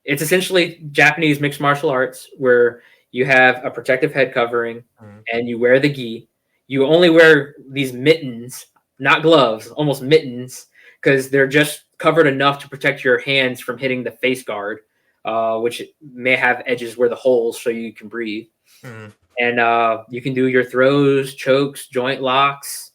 S2: It's essentially Japanese mixed martial arts, where you have a protective head covering and you wear the gi. You only wear these mittens, not gloves, almost mittens, because they're just covered enough to protect your hands from hitting the face guard, which may have edges where the holes so you can breathe. And you can do your throws, chokes, joint locks,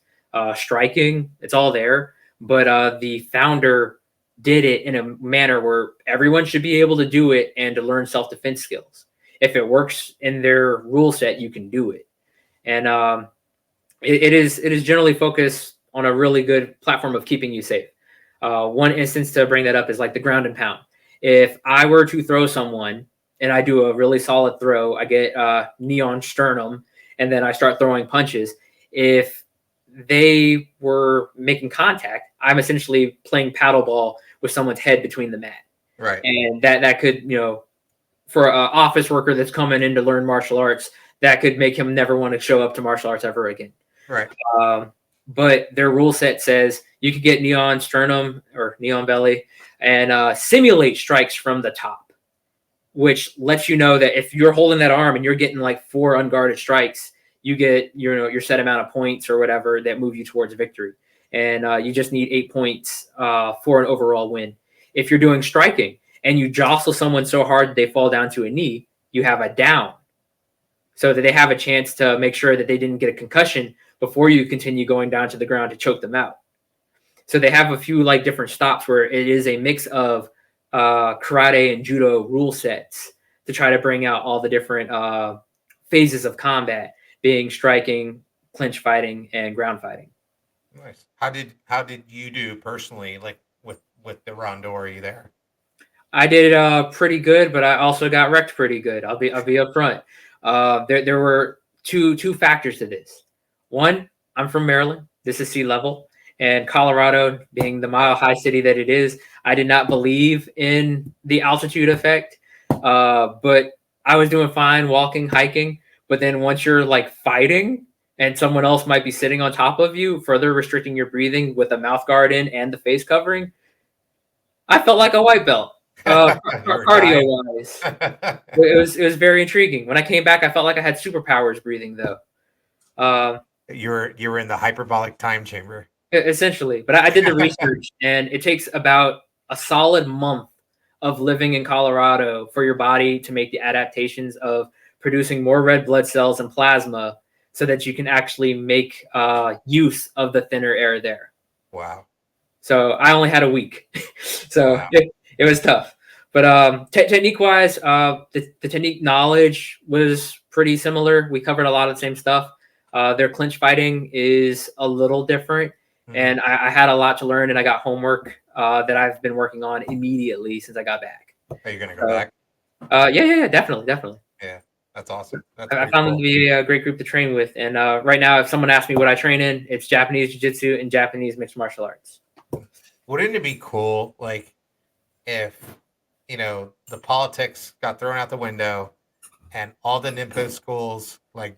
S2: striking. It's all there. But the founder did it in a manner where everyone should be able to do it and to learn self-defense skills. If it works in their rule set, you can do it. And it is generally focused on a really good platform of keeping you safe. One instance to bring that up is like the ground and pound. If I were to throw someone and I do a really solid throw, I get neon sternum, and then I start throwing punches. If they were making contact, I'm essentially playing paddleball with someone's head between the mat.
S1: Right.
S2: And that could, for an office worker that's coming in to learn martial arts, that could make him never want to show up to martial arts ever again.
S1: Right.
S2: But their rule set says you could get neon sternum or neon belly and simulate strikes from the top, which lets you know that if you're holding that arm and you're getting like 4 unguarded strikes, you get your set amount of points or whatever that move you towards victory. And you just need 8 points for an overall win. If you're doing striking and you jostle someone so hard they fall down to a knee, you have a down, so that they have a chance to make sure that they didn't get a concussion before you continue going down to the ground to choke them out. So they have a few like different stops where it is a mix of karate and judo rule sets to try to bring out all the different phases of combat, being striking, clinch fighting, and ground fighting.
S1: Nice. How did you do personally, like with the randori there?
S2: I did pretty good, but I also got wrecked pretty good. I'll be upfront. There were two factors to this. One, I'm from Maryland. This is sea level, and Colorado, being the mile high city that it is, I did not believe in the altitude effect. But I was doing fine walking, hiking. But then once you're like fighting, and someone else might be sitting on top of you, further restricting your breathing with a mouth guard in and the face covering, I felt like a white belt. Cardio wise, it was very intriguing. When I came back, I felt like I had superpowers breathing though.
S1: You were in the hyperbolic time chamber.
S2: Essentially, but I did the research, and it takes about a solid month of living in Colorado for your body to make the adaptations of producing more red blood cells and plasma so that you can actually make use of the thinner air there.
S1: Wow.
S2: So I only had a week. So wow. It was tough. But technique-wise, the technique knowledge was pretty similar. We covered a lot of the same stuff. Their clinch fighting is a little different, and I had a lot to learn, and I got homework that I've been working on immediately since I got back.
S1: Are you going to go back?
S2: Yeah, definitely.
S1: Yeah, that's awesome.
S2: I found them to be a great group to train with, and right now, if someone asks me what I train in, it's Japanese jiu-jitsu and Japanese mixed martial arts.
S1: Wouldn't it be cool, like, if the politics got thrown out the window and all the Nimpo schools, like,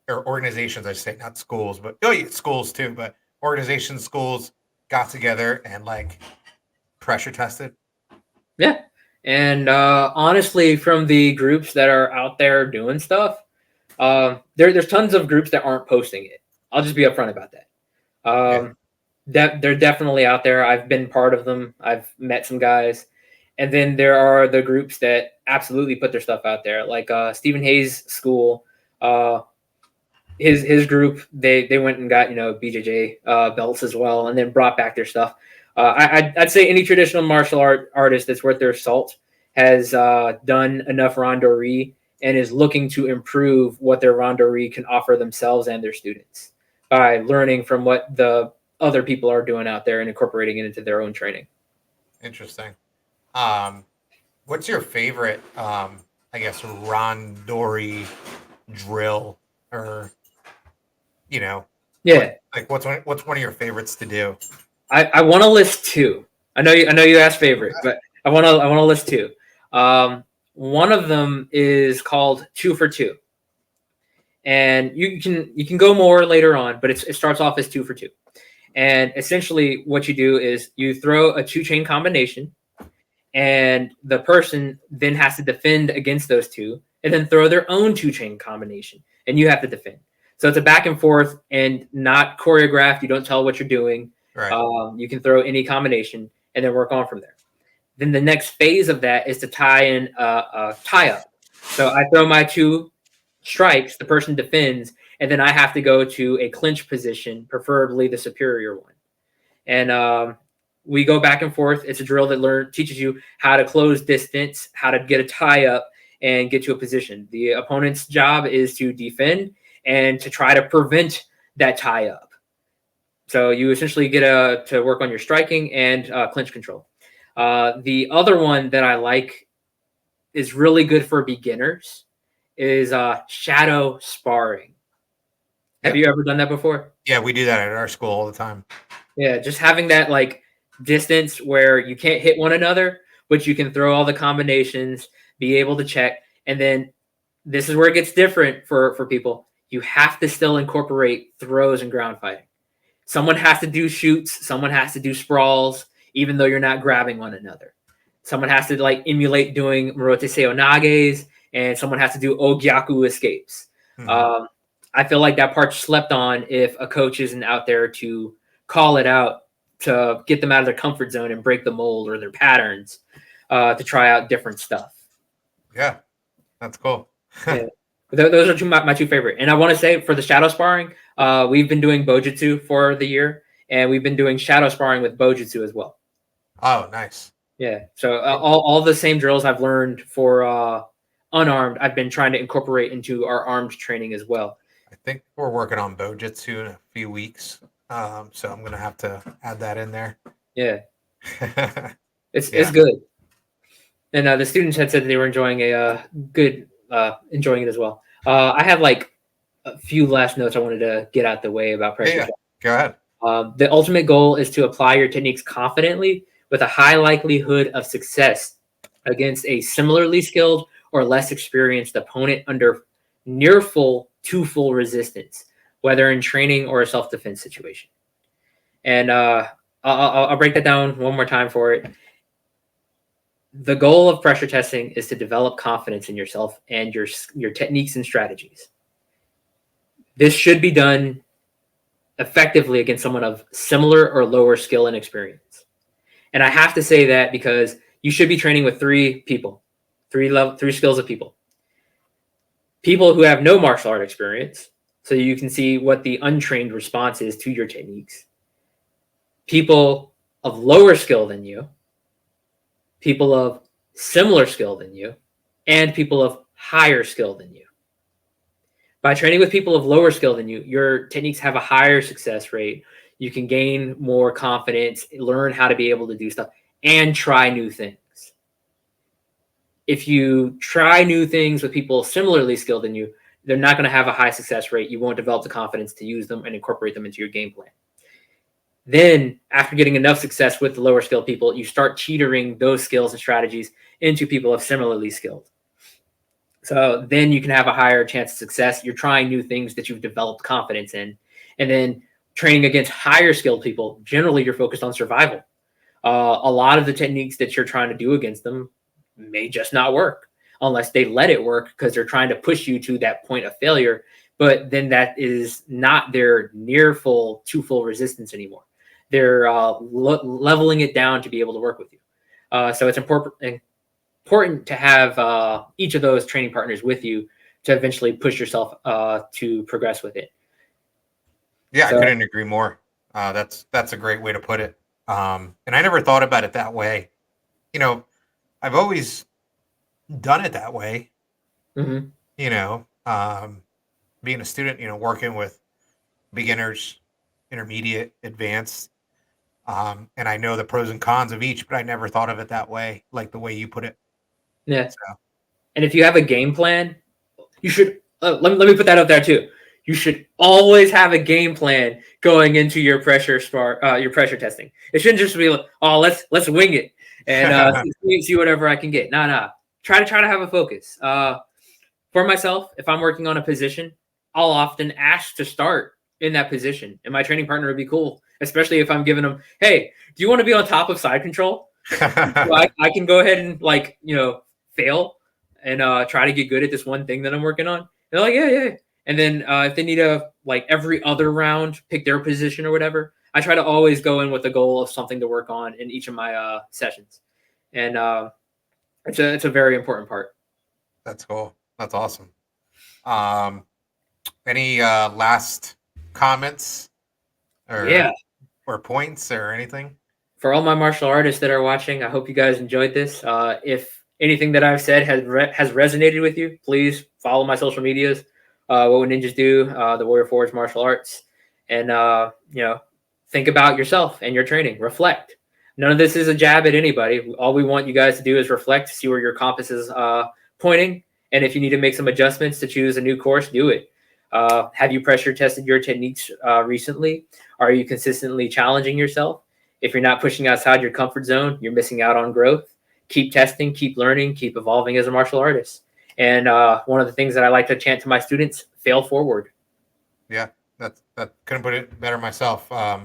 S1: or organizations, I say, not schools, but schools too, but organizations, schools got together and like pressure tested?
S2: Yeah. And honestly, from the groups that are out there doing stuff, there's tons of groups that aren't posting it. I'll just be upfront about that. They're definitely out there. I've been part of them. I've met some guys. And then there are the groups that absolutely put their stuff out there, like Stephen Hayes' school. His group, they went and got BJJ belts as well, and then brought back their stuff. I'd say any traditional martial artist that's worth their salt has done enough randori and is looking to improve what their randori can offer themselves and their students by learning from what the other people are doing out there and incorporating it into their own training.
S1: Interesting. What's your favorite, I guess, randori drill, or
S2: yeah,
S1: what's one of your favorites to do?
S2: I want to list two. I know you asked favorite, but I want to list two. One of them is called 2 for 2, and you can go more later on, but it starts off as 2 for 2. And essentially what you do is you throw a 2-chain combination, and the person then has to defend against those two and then throw their own 2-chain combination, and you have to defend. So it's a back and forth and not choreographed. You don't tell what you're doing.
S1: Right.
S2: You can throw any combination and then work on from there. Then the next phase of that is to tie in a tie up. So I throw my 2 strikes, the person defends, and then I have to go to a clinch position, preferably the superior one. And we go back and forth. It's a drill that teaches you how to close distance, how to get a tie up, and get to a position. The opponent's job is to defend and to try to prevent that tie up. So you essentially get to work on your striking and clinch control. The other one that I like is really good for beginners is shadow sparring. Have
S1: Yep.
S2: you ever done that before?
S1: Yeah, we do that at our school all the time.
S2: Yeah, just having that like distance where you can't hit one another, but you can throw all the combinations, be able to check, and then this is where it gets different for people. You have to still incorporate throws and ground fighting. Someone has to do shoots, someone has to do sprawls, even though you're not grabbing one another. Someone has to like emulate doing Morote Seonages, and someone has to do Ogyaku escapes.
S1: Mhm.
S2: Um, I feel like that part's slept on if a coach isn't out there to call it out to get them out of their comfort zone and break the mold or their patterns to try out different stuff.
S1: Yeah, that's cool.
S2: Yeah. Those are my two favorite. And I want to say for the shadow sparring, we've been doing Bojutsu for the year, and we've been doing shadow sparring with Bojutsu as well.
S1: Oh, nice.
S2: Yeah. So all the same drills I've learned for unarmed, I've been trying to incorporate into our armed training as well.
S1: I think we're working on Bojutsu in a few weeks. So I'm gonna have to add that in there.
S2: Yeah. It's
S1: Yeah.
S2: good. And the students had said they were enjoying enjoying it as well. I have like a few last notes I wanted to get out the way about pressure.
S1: Yeah. Go ahead.
S2: The ultimate goal is to apply your techniques confidently with a high likelihood of success against a similarly skilled or less experienced opponent under near full to full resistance, whether in training or a self-defense situation. And I'll break that down one more time for it. The goal of pressure testing is to develop confidence in yourself and your techniques and strategies. This should be done effectively against someone of similar or lower skill and experience. And I have to say that because you should be training with three skills of people. People who have no martial art experience, so you can see what the untrained response is to your techniques. People of lower skill than you, people of similar skill than you, and people of higher skill than you. By training with people of lower skill than you, your techniques have a higher success rate. You can gain more confidence, learn how to be able to do stuff, and try new things. If you try new things with people similarly skilled than you, they're not going to have a high success rate. You won't develop the confidence to use them and incorporate them into your game plan. Then, after getting enough success with the lower skilled people, you start teetering those skills and strategies into people of similarly skilled. So then you can have a higher chance of success. You're trying new things that you've developed confidence in. And then training against higher skilled people, generally you're focused on survival. A lot of the techniques that you're trying to do against them may just not work unless they let it work because they're trying to push you to that point of failure. But then that is not their near full to full resistance anymore. They're leveling it down to be able to work with you. So it's important to have each of those training partners with you to eventually push yourself to progress with it.
S1: Yeah, I couldn't agree more. That's a great way to put it. And I never thought about it that way. You know, I've always done it that way.
S2: Mm-hmm.
S1: You know, being a student, working with beginners, intermediate, advanced. And I know the pros and cons of each, but I never thought of it that way, like the way you put it.
S2: Yeah.
S1: So.
S2: And if you have a game plan, you should let me put that up there too. You should always have a game plan going into your pressure testing. It shouldn't just be like, oh, let's wing it and see whatever I can get. Nah. Try to have a focus. For myself, if I'm working on a position, I'll often ask to start in that position, and my training partner would be cool, especially if I'm giving them, hey, do you want to be on top of side control? So I can go ahead and fail and try to get good at this one thing that I'm working on. They're like, yeah. And then if they need to every other round pick their position or whatever, I try to always go in with the goal of something to work on in each of my sessions, and it's a very important part.
S1: That's cool. That's awesome. Any last comments or points or anything?
S2: For all my martial artists that are watching, I hope you guys enjoyed this. If anything that I've said has resonated with you, please follow my social medias. What would ninjas do? The Warrior Forge Martial Arts, and think about yourself and your training. Reflect. None of this is a jab at anybody. All we want you guys to do is reflect, see where your compass is pointing, and if you need to make some adjustments to choose a new course, do it. Have you pressure tested your techniques recently? Are you consistently challenging yourself? If you're not pushing outside your comfort zone, you're missing out on growth. Keep testing, keep learning, keep evolving as a martial artist. And one of the things that I like to chant to my students: fail forward.
S1: Yeah, that couldn't put it better myself. I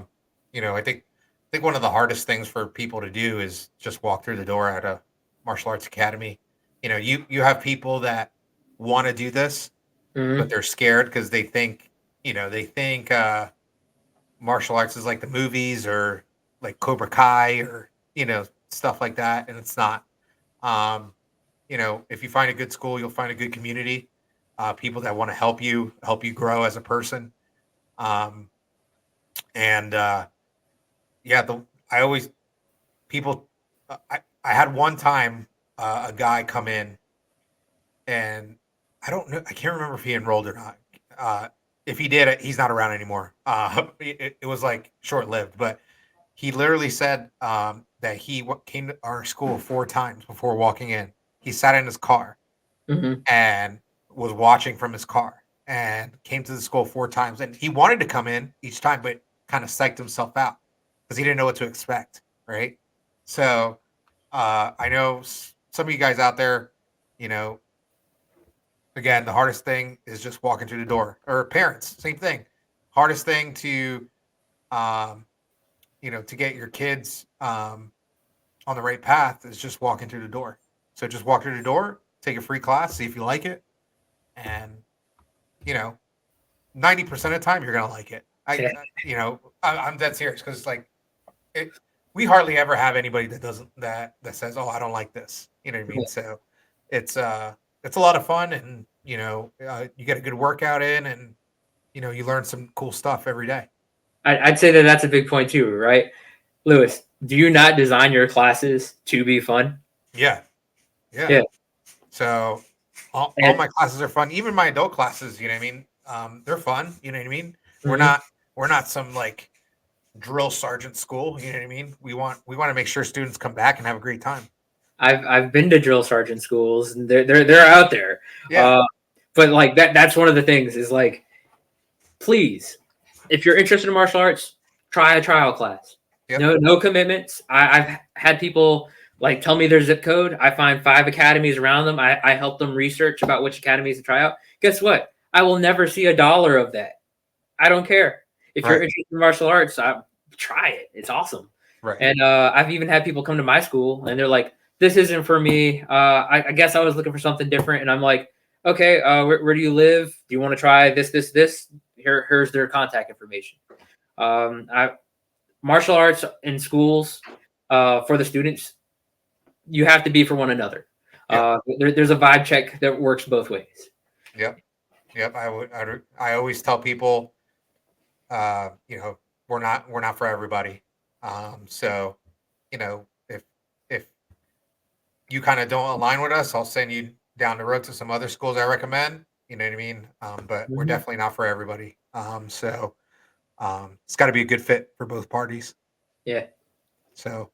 S1: think one of the hardest things for people to do is just walk through the door at a martial arts academy. You have people that want to do this, but
S2: Mm-hmm.
S1: they're scared because they think martial arts is like the movies or like Cobra Kai or stuff like that, and it's not. Um, if you find a good school, you'll find a good community, people that want to help you grow as a person. Um, and yeah, the I always people. I had one time a guy come in, and I don't know. I can't remember if he enrolled or not. If he did, he's not around anymore. It was like short lived, but he literally said that he came to our school 4 times before walking in. He sat in his car
S2: Mm-hmm.
S1: and was watching from his car and came to the school 4 times. And he wanted to come in each time, but kind of psyched himself out because he didn't know what to expect. Right. So I know some of you guys out there, you know, again, the hardest thing is just walking through the door, or parents, same thing. Hardest thing um, to get your kids on the right path is just walking through the door. So just walk through the door, take a free class, see if you like it, and you know, 90% of the time you're gonna like it.
S2: Yeah.
S1: I'm dead serious because like it, we hardly ever have anybody that doesn't that says, "Oh, I don't like this." You know what I mean? So it's a lot of fun, and you get a good workout in, and you learn some cool stuff every day.
S2: I'd say that that's a big point too, right? Lewis, do you not design your classes to be fun?
S1: Yeah, yeah.
S2: Yeah.
S1: So all
S2: And
S1: my classes are fun. Even my adult classes, you know what I mean? They're fun. You know what I mean? We're
S2: mhm.
S1: not we're not some like drill sergeant school. You know what I mean? We want to make sure students come back and have a great time.
S2: I've been to drill sergeant schools, and they're out there.
S1: Yeah.
S2: Uh, but like that's one of the things is like, please, if you're interested in martial arts, try a trial class.
S1: Yep.
S2: No commitments. I've had people like tell me their zip code. I find 5 academies around them. I help them research about which academies to try out. Guess what? I will never see $1 of that. I don't care. If you're
S1: Right.
S2: interested in martial arts, try it. It's awesome.
S1: Right.
S2: And I've even had people come to my school and they're like, "This isn't for me. I guess I was looking for something different." And I'm like, "Okay, where do you live? Do you want to try this? Here's their contact information." I martial arts in schools for the students, you have to be for one another.
S1: Yep.
S2: There's a vibe check that works both ways.
S1: Yep. Yep. I always tell people, uh, you know, we're not for everybody. So, if you kind of don't align with us, I'll send you down the road to some other schools I recommend. You know what I mean? But we're
S2: Mhm.
S1: definitely not for everybody. It's got to be a good fit for both parties.
S2: Yeah.
S1: So,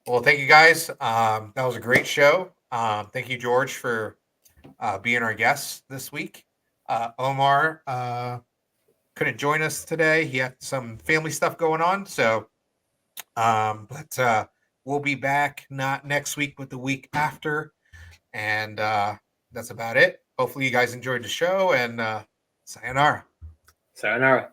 S1: well, thank you guys. That was a great show. Thank you, George, for being our guest this week. Omar couldn't join us today. He had some family stuff going on. So, but we'll be back not next week, but the week after. And that's about it. Hopefully, you guys enjoyed the show, and sayonara.
S2: Sayonara.